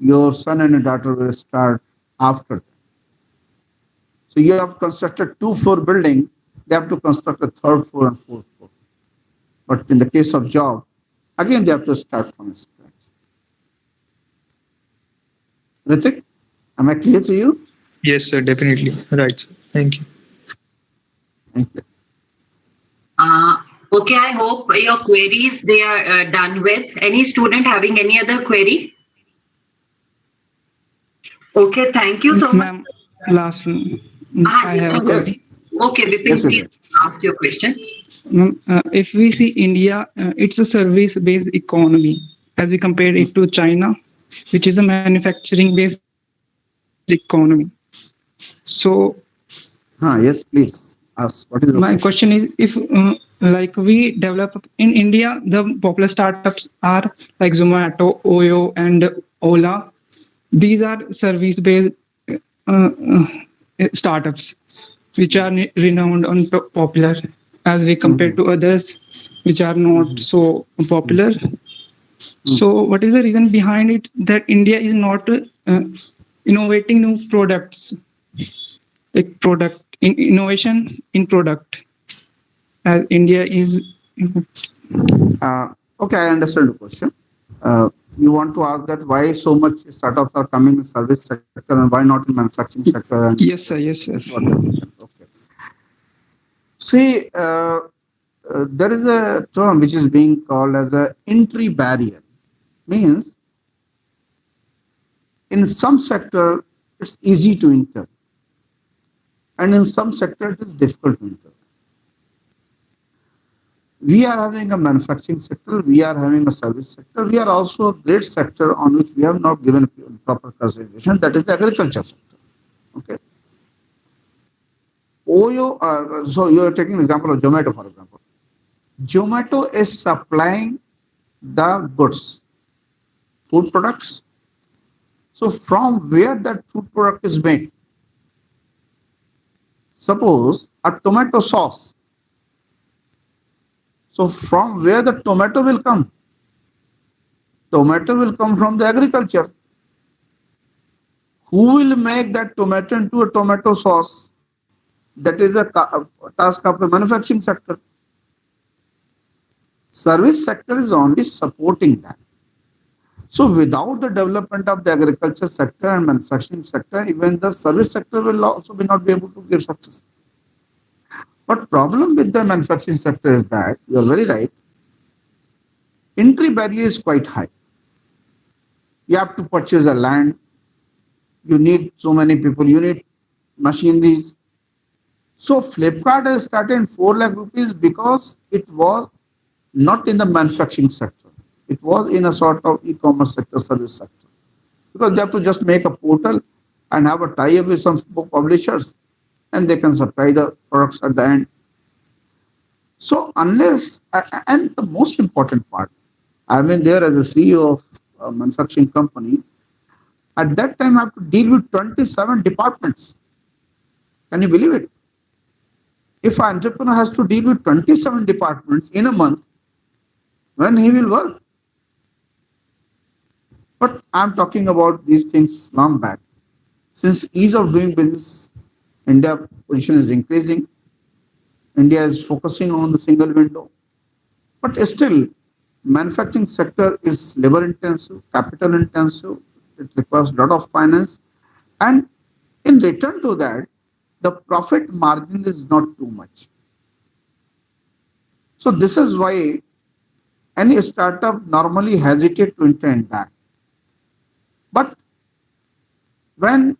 your son and your daughter will start after. So you have constructed 2-floor building, they have to construct a 3rd floor and 4th floor. But in the case of job, again they have to start from scratch. Ritik, am I clear to you? Yes, sir, definitely. Right, sir. Thank you. Thank you. Okay, I hope your queries they are done with. Any student having any other query? Okay, thank you so much. Ma'am, last one. I have a Yes. query. Okay, Vipin, Yes, please Vipin. ask your question. Ma'am, if we see India, it's a service-based economy as we compare it to China, which is a manufacturing-based economy. So Yes, please ask. What is the my question is, if like we develop in India, the popular startups are like Zomato, Oyo, and Ola. These are service-based startups, which are renowned and popular as we compare to others, which are not so popular. So, what is the reason behind it that India is not innovating new products, like product innovation in product, as India is? Okay, I understand the question. You want to ask that why so much startups are coming in service sector and why not in manufacturing sector? And Yes, sir. Yes, sir. that's what the question. Okay. See, there is a term which is being called as a entry barrier. Means in some sector it's easy to enter, and in some sector it is difficult to enter. We are having a manufacturing sector, we are having a service sector, we are also a great sector on which we have not given proper consideration, that is the agriculture sector. Okay. Oyo, so you are taking the example of Zomato, for example. Zomato is supplying the goods, food products. So from where that food product is made, suppose a tomato sauce. So from where the tomato will come? Tomato will come from the agriculture. Who will make that tomato into a tomato sauce? That is a task of the manufacturing sector. Service sector is only supporting that. So without the development of the agriculture sector and manufacturing sector, even the service sector will also not be able to give success. But problem with the manufacturing sector is that, you are very right, entry barrier is quite high. You have to purchase a land, you need so many people, you need machineries. So Flipkart has started 4 lakh rupees because it was not in the manufacturing sector. It was in a sort of e-commerce sector, service sector. Because they have to just make a portal and have a tie-up with some book publishers, and they can supply the products at the end. So unless, and the most important part, I've been there as a CEO of a manufacturing company. At that time, I have to deal with 27 departments. Can you believe it? If an entrepreneur has to deal with 27 departments in a month, when he will work? But I'm talking about these things long back. Since ease of doing business, India position is increasing. India is focusing on the single window. But still, manufacturing sector is labor intensive, capital intensive. It requires a lot of finance. And in return to that, the profit margin is not too much. So this is why any startup normally hesitate to enter in that. But when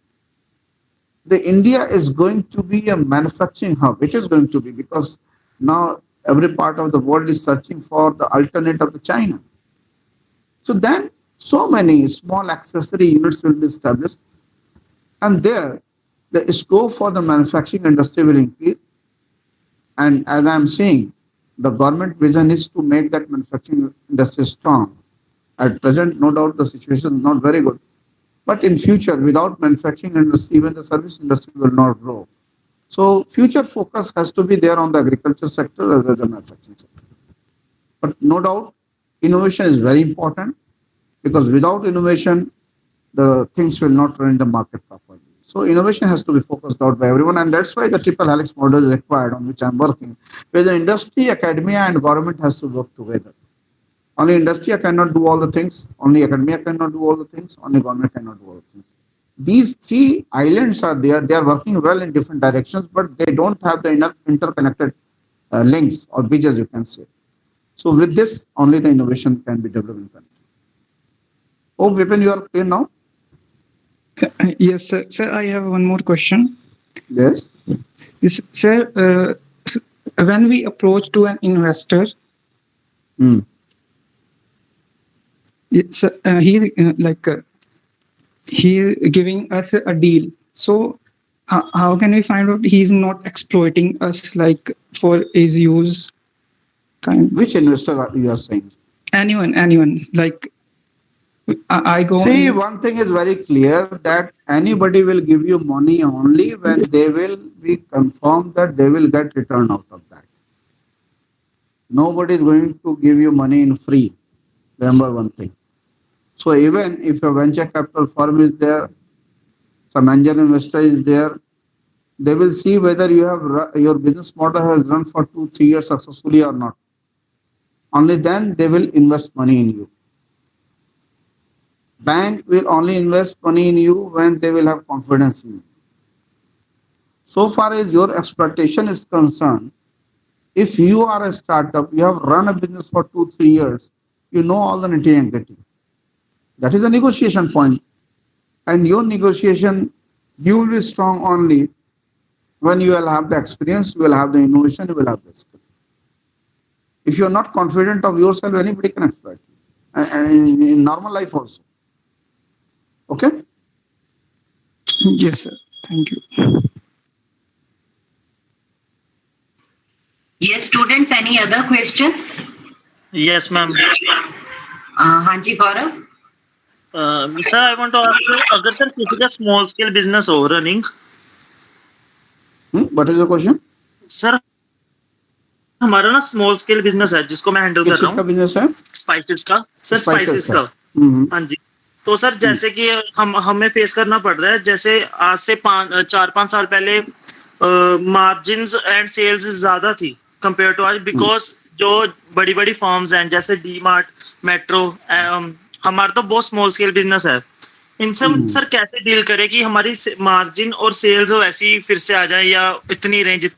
the India is going to be a manufacturing hub. It is going to be, because now every part of the world is searching for the alternate of the China. So then so many small accessory units will be established, and there the scope for the manufacturing industry will increase. And as I'm saying, the government vision is to make that manufacturing industry strong. At present, no doubt the situation is not very good. But in future, without manufacturing industry, even the service industry will not grow. So future focus has to be there on the agriculture sector rather than manufacturing sector. But no doubt, innovation is very important, because without innovation, the things will not run in the market properly. So innovation has to be focused out by everyone, and that's why the triple helix model is required, on which I'm working, where the industry, academia, and government has to work together. Only industry cannot do all the things, only academia cannot do all the things, only government cannot do all the things. These three islands are there, they are working well in different directions, but they don't have the interconnected links or bridges, you can say. So with this, only the innovation can be developed in country. Oh, Vipin, you are clear now? Yes, sir. Sir, I have one more question. Yes. Yes, sir, when we approach to an investor, it's he giving us a deal. So how can we find out he's not exploiting us, like for his use? Which investor you are saying? Anyone. Like I go. See, one thing is very clear, that anybody will give you money only when they will be confirmed that they will get return out of that. Nobody is going to give you money in free. Remember one thing. So even if a venture capital firm is there, some angel investor is there, they will see whether you have your business model has run for 2-3 years successfully or not. Only then they will invest money in you. Bank will only invest money in you when they will have confidence in you. So far as your expectation is concerned, if you are a startup, you have run a business for 2-3 years, you know all the nitty and gritty. That is a negotiation point. And your negotiation, you will be strong only when you will have the experience, you will have the innovation, you will have the skill. If you are not confident of yourself, anybody can exploit you. And in normal life also. Okay? Yes, sir. Thank you. Yes, students, any other question? Yes, ma'am. Hanji Gaurav? Sir, I want to ask you, अगर sir किसी का small scale business हो running, What is the question? Sir हमारा ना small scale business है जिसको मैं handle कर किस रहा चीज का हूँ, बिजनेस है? spices का, सर Spices spices का, हाँ जी. तो सर जैसे कि हमें फेस करना पड़ रहा है, जैसे आज से 4-5 साल पहले मार्जिन्स एंड सेल्स ज्यादा थी कंपेयर टू आज, बिकॉज जो बड़ी बड़ी फर्म्स हैं जैसे डी मार्ट, मेट्रो, हमारा तो बहुत स्मॉल स्केल बिजनेस है, इनसे सर कैसे डील करें कि हमारी मार्जिन और सेल्स वैसी फिर से आ जाए या इतनी रेंज?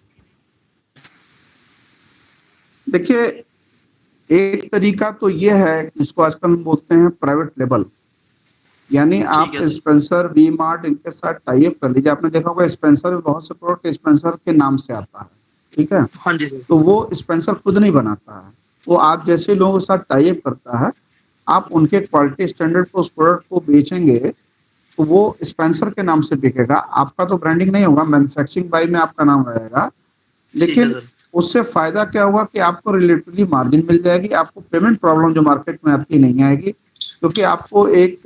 देखिए, एक तरीका तो ये है, इसको आजकल बोलते हैं प्राइवेट लेबल, यानी आप स्पेंसर, वी मार्ट, इनके साथ टाई अप कर लीजिए. आपने देखा होगा स्पेंसर में बहुत से प्रोडक्ट स्पेंसर के नाम से आता है, ठीक है? हाँ जी सर. तो वो स्पेंसर खुद नहीं बनाता है, वो आप जैसे लोगों के साथ टाई अप करता है. आप उनके क्वालिटी स्टैंडर्ड पर उस प्रोडक्ट को बेचेंगे तो वो स्पेंसर के नाम से बिकेगा. आपका तो ब्रांडिंग नहीं होगा, मैन्युफैक्चरिंग बाय में आपका नाम रहेगा, लेकिन उससे फायदा क्या हुआ कि आपको रिलेटिवली मार्जिन मिल जाएगी, आपको पेमेंट प्रॉब्लम जो मार्केट में आपकी नहीं आएगी, क्योंकि आपको एक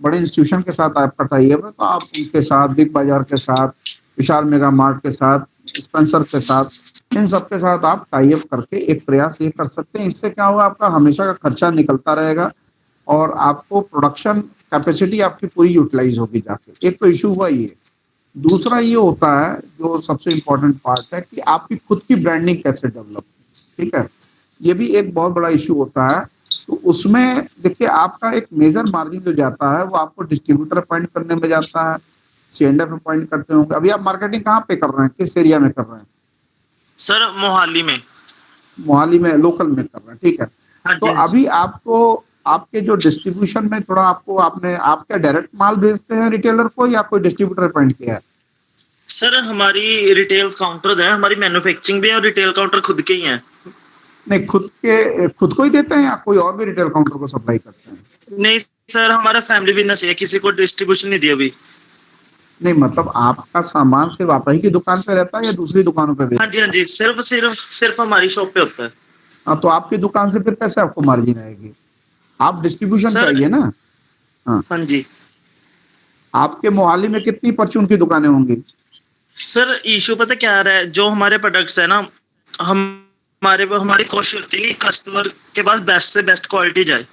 बड़े इंस्टीट्यूशन के साथ आपका टाई अप है, तो आप उनके साथ, बिग बाजार के साथ, विशाल मेगा मार्ट के साथ, स्पेंसर के साथ, इन सब के साथ आप टाई अप करके एक प्रयास ये कर सकते हैं. इससे क्या होगा, आपका हमेशा का खर्चा निकलता रहेगा और आपको प्रोडक्शन कैपेसिटी आपकी पूरी यूटिलाइज होगी जाके. एक तो इशू हुआ ये. दूसरा ये होता है, जो सबसे इम्पोर्टेंट पार्ट है, कि आपकी खुद की ब्रांडिंग कैसे डेवलप, ठीक है? ये भी एक बहुत बड़ा इशू होता है. तो उसमें देखिए, आपका एक मेजर मार्जिन जो जाता है वो आपको डिस्ट्रीब्यूटर अपॉइंट करने में जाता है, C&F अपॉइंट करते होंगे. अभी आप मार्केटिंग कहाँ पे कर रहे हैं, किस एरिया में कर रहे हैं? सर मोहाली में. मोहाली में लोकल में कर रहे हैं, ठीक है? तो अभी आपको आपके जो डिस्ट्रीब्यूशन में थोड़ा आपको आप क्या डायरेक्ट माल भेजते हैं रिटेलर को या कोई डिस्ट्रीब्यूटर अपॉइंट किया है? सर हमारी रिटेल काउंटर है, हमारी मैन्युफैक्चरिंग भी है और रिटेल काउंटर खुद के ही हैं। नहीं, खुद को ही देते हैं या कोई और भी रिटेल काउंटर को सप्लाई करते हैं? नहीं सर, हमारा फैमिली बिजनेस है, किसी को डिस्ट्रीब्यूशन नहीं दिया अभी। नहीं, मतलब आपका सामान सिर्फ आप ही की दुकान पे रहता है या दूसरी दुकानों पे भी? हाँ जी, सिर्फ हमारी शॉप पे होता है। हाँ, तो आपकी दुकान से फिर कैसे आपको मार्जिन आएगी? आप डिस्ट्रीब्यूशन सर, चाहिए ना। हाँ जी आपके मोहाली में कितनी परचून की दुकानें होंगी? सर, इशू पता क्या आ रहा है, जो हमारे प्रोडक्ट्स है ना, हमारी कोशिश होती है कि कस्टमर के पास बेस्ट से बेस्ट क्वालिटी जाए,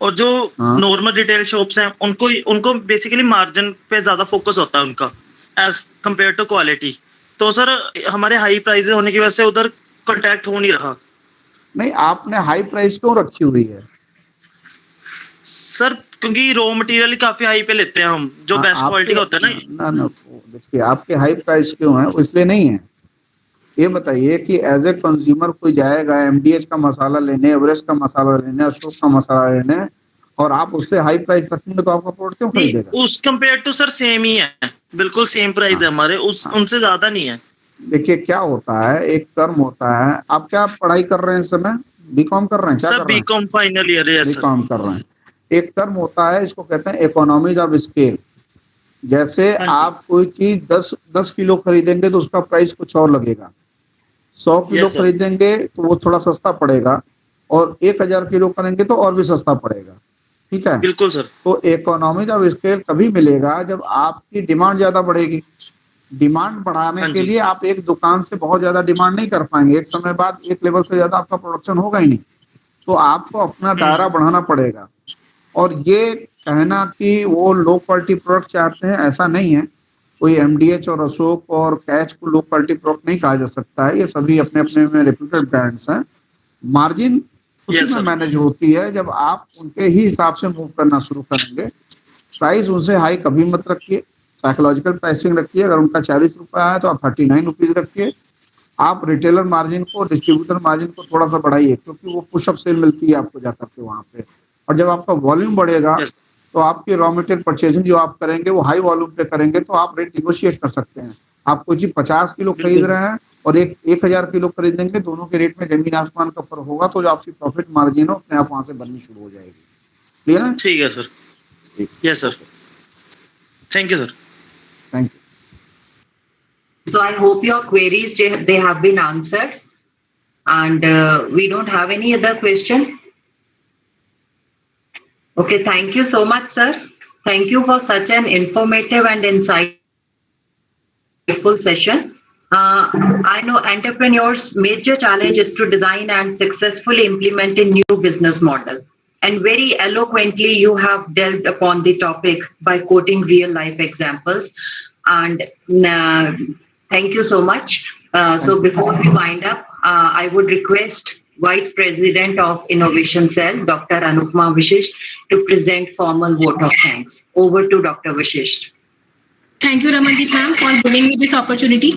और जो हाँ। नॉर्मल रिटेल शॉप्स हैं उनको बेसिकली मार्जिन पे ज्यादा फोकस होता है उनका एज कंपेयर टू क्वालिटी। तो सर हमारे हाई प्राइस होने की वजह से उधर कांटेक्ट हो नहीं रहा। नहीं, आपने हाई प्राइस क्यों रखी हुई है? सर क्योंकि रॉ मटेरियल काफी हाई पे लेते हैं हम, जो बेस्ट क्वालिटी का होता है ना। ना, देखिए, आपके हाई प्राइस क्यों है, इसलिए नहीं है। ये बताइए कि एज ए कंज्यूमर कोई जाएगा एमडीएच का मसाला लेने, एवरेस्ट का मसाला लेने, अशोक का मसाला लेने, और आप उससे हाई प्राइस रखेंगे तो आपका प्रोडक्ट क्यों खरीदेगा? उस कंपेयर टू सर सेम ही है, बिल्कुल सेम प्राइस है हमारे, उनसे ज्यादा नहीं है। देखिए क्या होता है, एक टर्म होता है। आप क्या पढ़ाई कर रहे हैं इस समय? बीकॉम कर रहे हैं? क्या सर कर रहे हैं? बीकॉम फाइनल ईयर है सर। बीकॉम कर रहे हैं। एक टर्म होता है, इसको कहते हैं इकोनॉमीज ऑफ स्केल। जैसे आप कोई चीज 10 किलो खरीदेंगे तो उसका प्राइस कुछ और लगेगा, 100 किलो खरीदेंगे तो वो थोड़ा सस्ता पड़ेगा, और 1000 किलो करेंगे तो और भी सस्ता पड़ेगा। ठीक है, बिल्कुल सर। तो इकोनॉमीज ऑफ स्केल कभी मिलेगा जब आपकी डिमांड ज्यादा बढ़ेगी। डिमांड बढ़ाने के लिए आप एक दुकान से बहुत ज्यादा डिमांड नहीं कर पाएंगे, एक समय बाद एक लेवल से ज्यादा आपका प्रोडक्शन होगा ही नहीं। तो आपको अपना दायरा बढ़ाना पड़ेगा। और ये कहना कि वो लो क्वालिटी प्रोडक्ट चाहते हैं, ऐसा नहीं है। कोई एमडीएच और अशोक और कैच को लो क्वालिटी प्रोडक्ट नहीं कहा जा सकता है, ये सभी अपने अपने में रेप्यूटेड ब्रांड्स हैं। मार्जिन उसी में मैनेज होती है जब आप उनके ही हिसाब से मूव करना शुरू करेंगे। प्राइस उनसे हाई कभी मत रखिए, साइकोलॉजिकल प्राइसिंग रखिए। अगर उनका 40 रुपया है तो आप 39 रुपीज रखिए। आप रिटेलर मार्जिन को, डिस्ट्रीब्यूटर मार्जिन को थोड़ा सा बढ़ाइए, क्योंकि वो पुशअप सेल मिलती है आपको जाकर के वहाँ पे। और जब आपका वॉल्यूम बढ़ेगा तो आपकी रॉ मटेरियल परचेजिंग जो आप करेंगे वो हाई वॉल्यूम पे करेंगे, तो आप रेट निगोशिएट कर सकते हैं। आप कोई चीज 50 किलो खरीद रहे हैं और 1000 किलो खरीदेंगे, दोनों के रेट में जमीन आसमान का फर्क होगा, तो जो आपकी प्रॉफिट मार्जिन है अपने आप वहां से बननी शुरू हो जाएगी। क्लियर है? ठीक है sir. Yes sir, thank you sir. Thank you. So I hope your queries, they have been answered, and we don't have any other question. Okay, thank you so much, sir. Thank you for such an informative and insightful session. I know entrepreneurs' major challenge is to design and successfully implement a new business model. And very eloquently, you have delved upon the topic by quoting real life examples. And thank you so much. So before we wind up, I would request Vice President of Innovation Cell, Dr. Anupma Vishisht, to present formal vote of thanks. Over to Dr. Vishisht. Thank you, Ramandeep ma'am, for giving me this opportunity.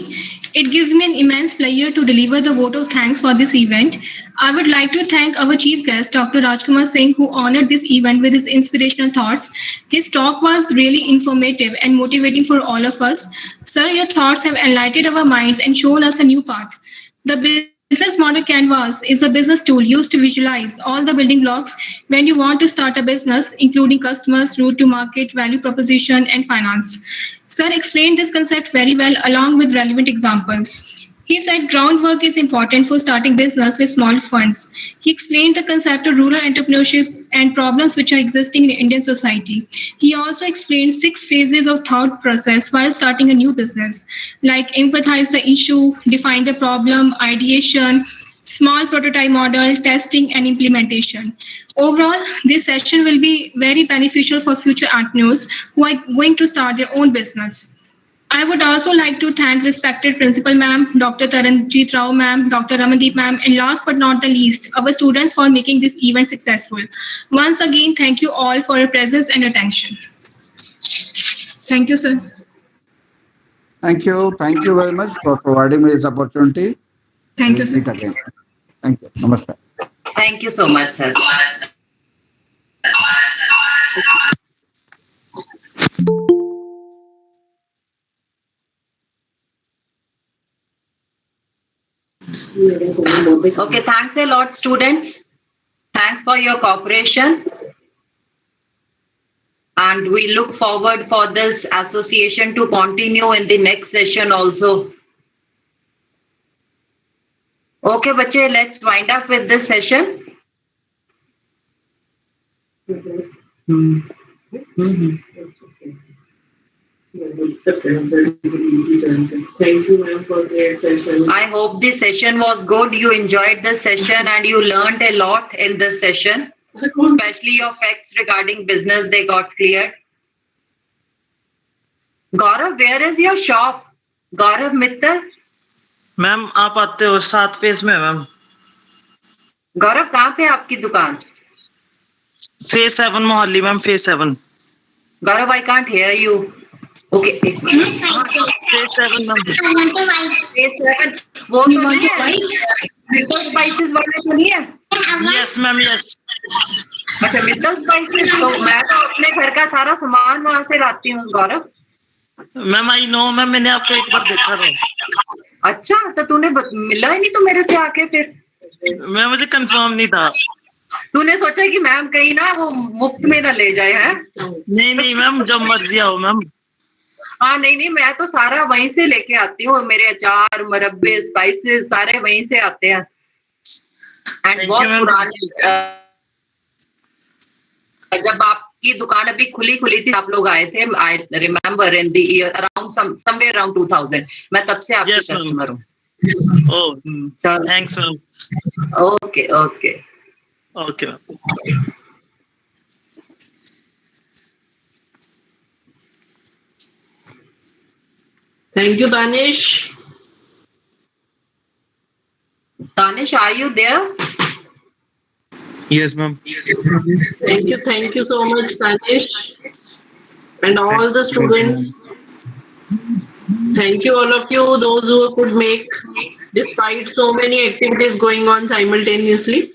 It gives me an immense pleasure to deliver the vote of thanks for this event. I would like to thank our chief guest, Dr. Rajkumar Singh, who honored this event with his inspirational thoughts. His talk was really informative and motivating for all of us. Sir, your thoughts have enlightened our minds and shown us a new path. The business model canvas is a business tool used to visualize all the building blocks when you want to start a business, including customers, route to market, value proposition, and finance. Sir explained this concept very well along with relevant examples. He said groundwork is important for starting business with small funds. He explained the concept of rural entrepreneurship and problems which are existing in Indian society. He also explained 6 phases of thought process while starting a new business, like empathize the issue, define the problem, ideation, small prototype model, testing, and implementation. Overall, this session will be very beneficial for future entrepreneurs who are going to start their own business. I would also like to thank respected Principal Ma'am, Dr. Taranjeet Rao Ma'am, Dr. Ramandeep Ma'am, and last but not the least, our students for making this event successful. Once again, thank you all for your presence and attention. Thank you, sir. Thank you. Thank you very much for providing me this opportunity. Thank you, sir. Meet again. Thank you. Namaskar. Thank you so much, sir. Okay, thanks a lot, students. Thanks for your cooperation. And we look forward for this association to continue in the next session also. Okay, bache, let's wind up with this session. Thank you, ma'am, for great session. I hope this session was good. You enjoyed the session and you learned a lot in this session, especially your facts regarding business, they got cleared. Gaurav, where is your shop? Gaurav Mittal? Ma'am आप आते हो 7 phase में ma'am. गौरव कहाँ पे है आपकी दुकान? Phase 7 Mohali ma'am, phase 7. Gaurav, I can't hear you. Okay, एक मिनट. Phase 7 ma'am. Phase 7 वो तो नहीं है, मित्तल स्पाइसेस वाले तो नहीं है? Yes ma'am, yes. अच्छा, मित्तल स्पाइसेस. तो मैं तो अपने घर का सारा सामान वहां से लाती हूँ गौरव. मैम आई नो मैम, मैंने आपको एक बार देखा था. अच्छा, तो तूने मिला ही नहीं तो मेरे से आके फिर? मैं मुझे कंफर्म नहीं था. तूने सोचा कि मैम कहीं ना वो मुफ्त में ना ले जाए हैं? नहीं नहीं मैम, जब मर्जी आओ मैम. हाँ, नहीं, मैं तो सारा वहीं से लेके आती हूँ. मेरे अचार, मुरब्बे, स्पाइसेस सारे वहीं से आते हैं. एंड Thank बहुत you, ma'am. पुराने, जब आपकी दुकान अभी खुली थी, आप लोग आए थे. I remember in the year around somewhere around 2000. मैं तब से आपकी Yes, ma'am. कस्टमर हूँ. ओह, चलो, thanks ma'am. Okay. Okay ma'am. Thank you, Danish. Danish, are you there? Yes, ma'am. Thank you so much, Danish. And all the students. Thank you, all of you, those who could make, despite so many activities going on simultaneously.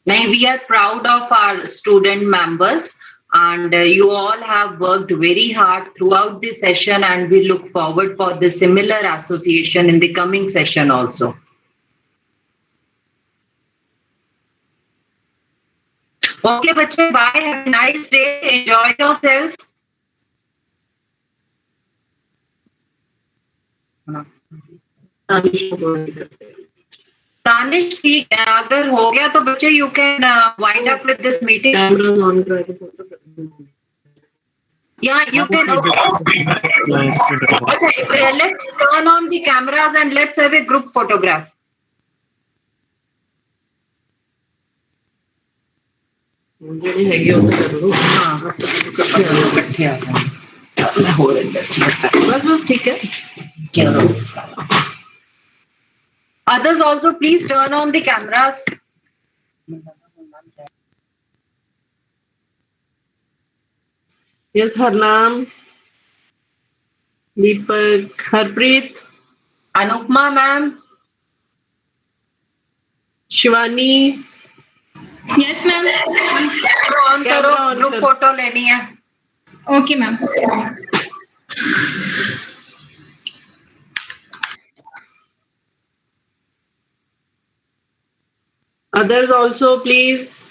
No, we are proud of our student members, and you all have worked very hard throughout the session, and we look forward for the similar association in the coming session also. Okay, bache, bye. Have a nice day. Enjoy yourself. Tanish, ठीक है, अगर हो गया तो बच्चे you can wind up with this meeting. Cameras on. Yeah, you can. अच्छा, let's turn on the cameras and let's have a group photograph. ਜਿਹੜੇ ਹੈਗੇ ਉਹ ਤਾਂ ਕਰ ਲਓ. हाँ, इकट्ठे आ जाए. हो रहा बस ठीक है. है. Others also, please turn on the cameras. Yes, Harnaam, Deepak, Harpreet, Anupma ma'am. Shivani. Yes, ma'am. On करो, ग्रुप फोटो लेनी है. Okay, ma'am. Others also, please.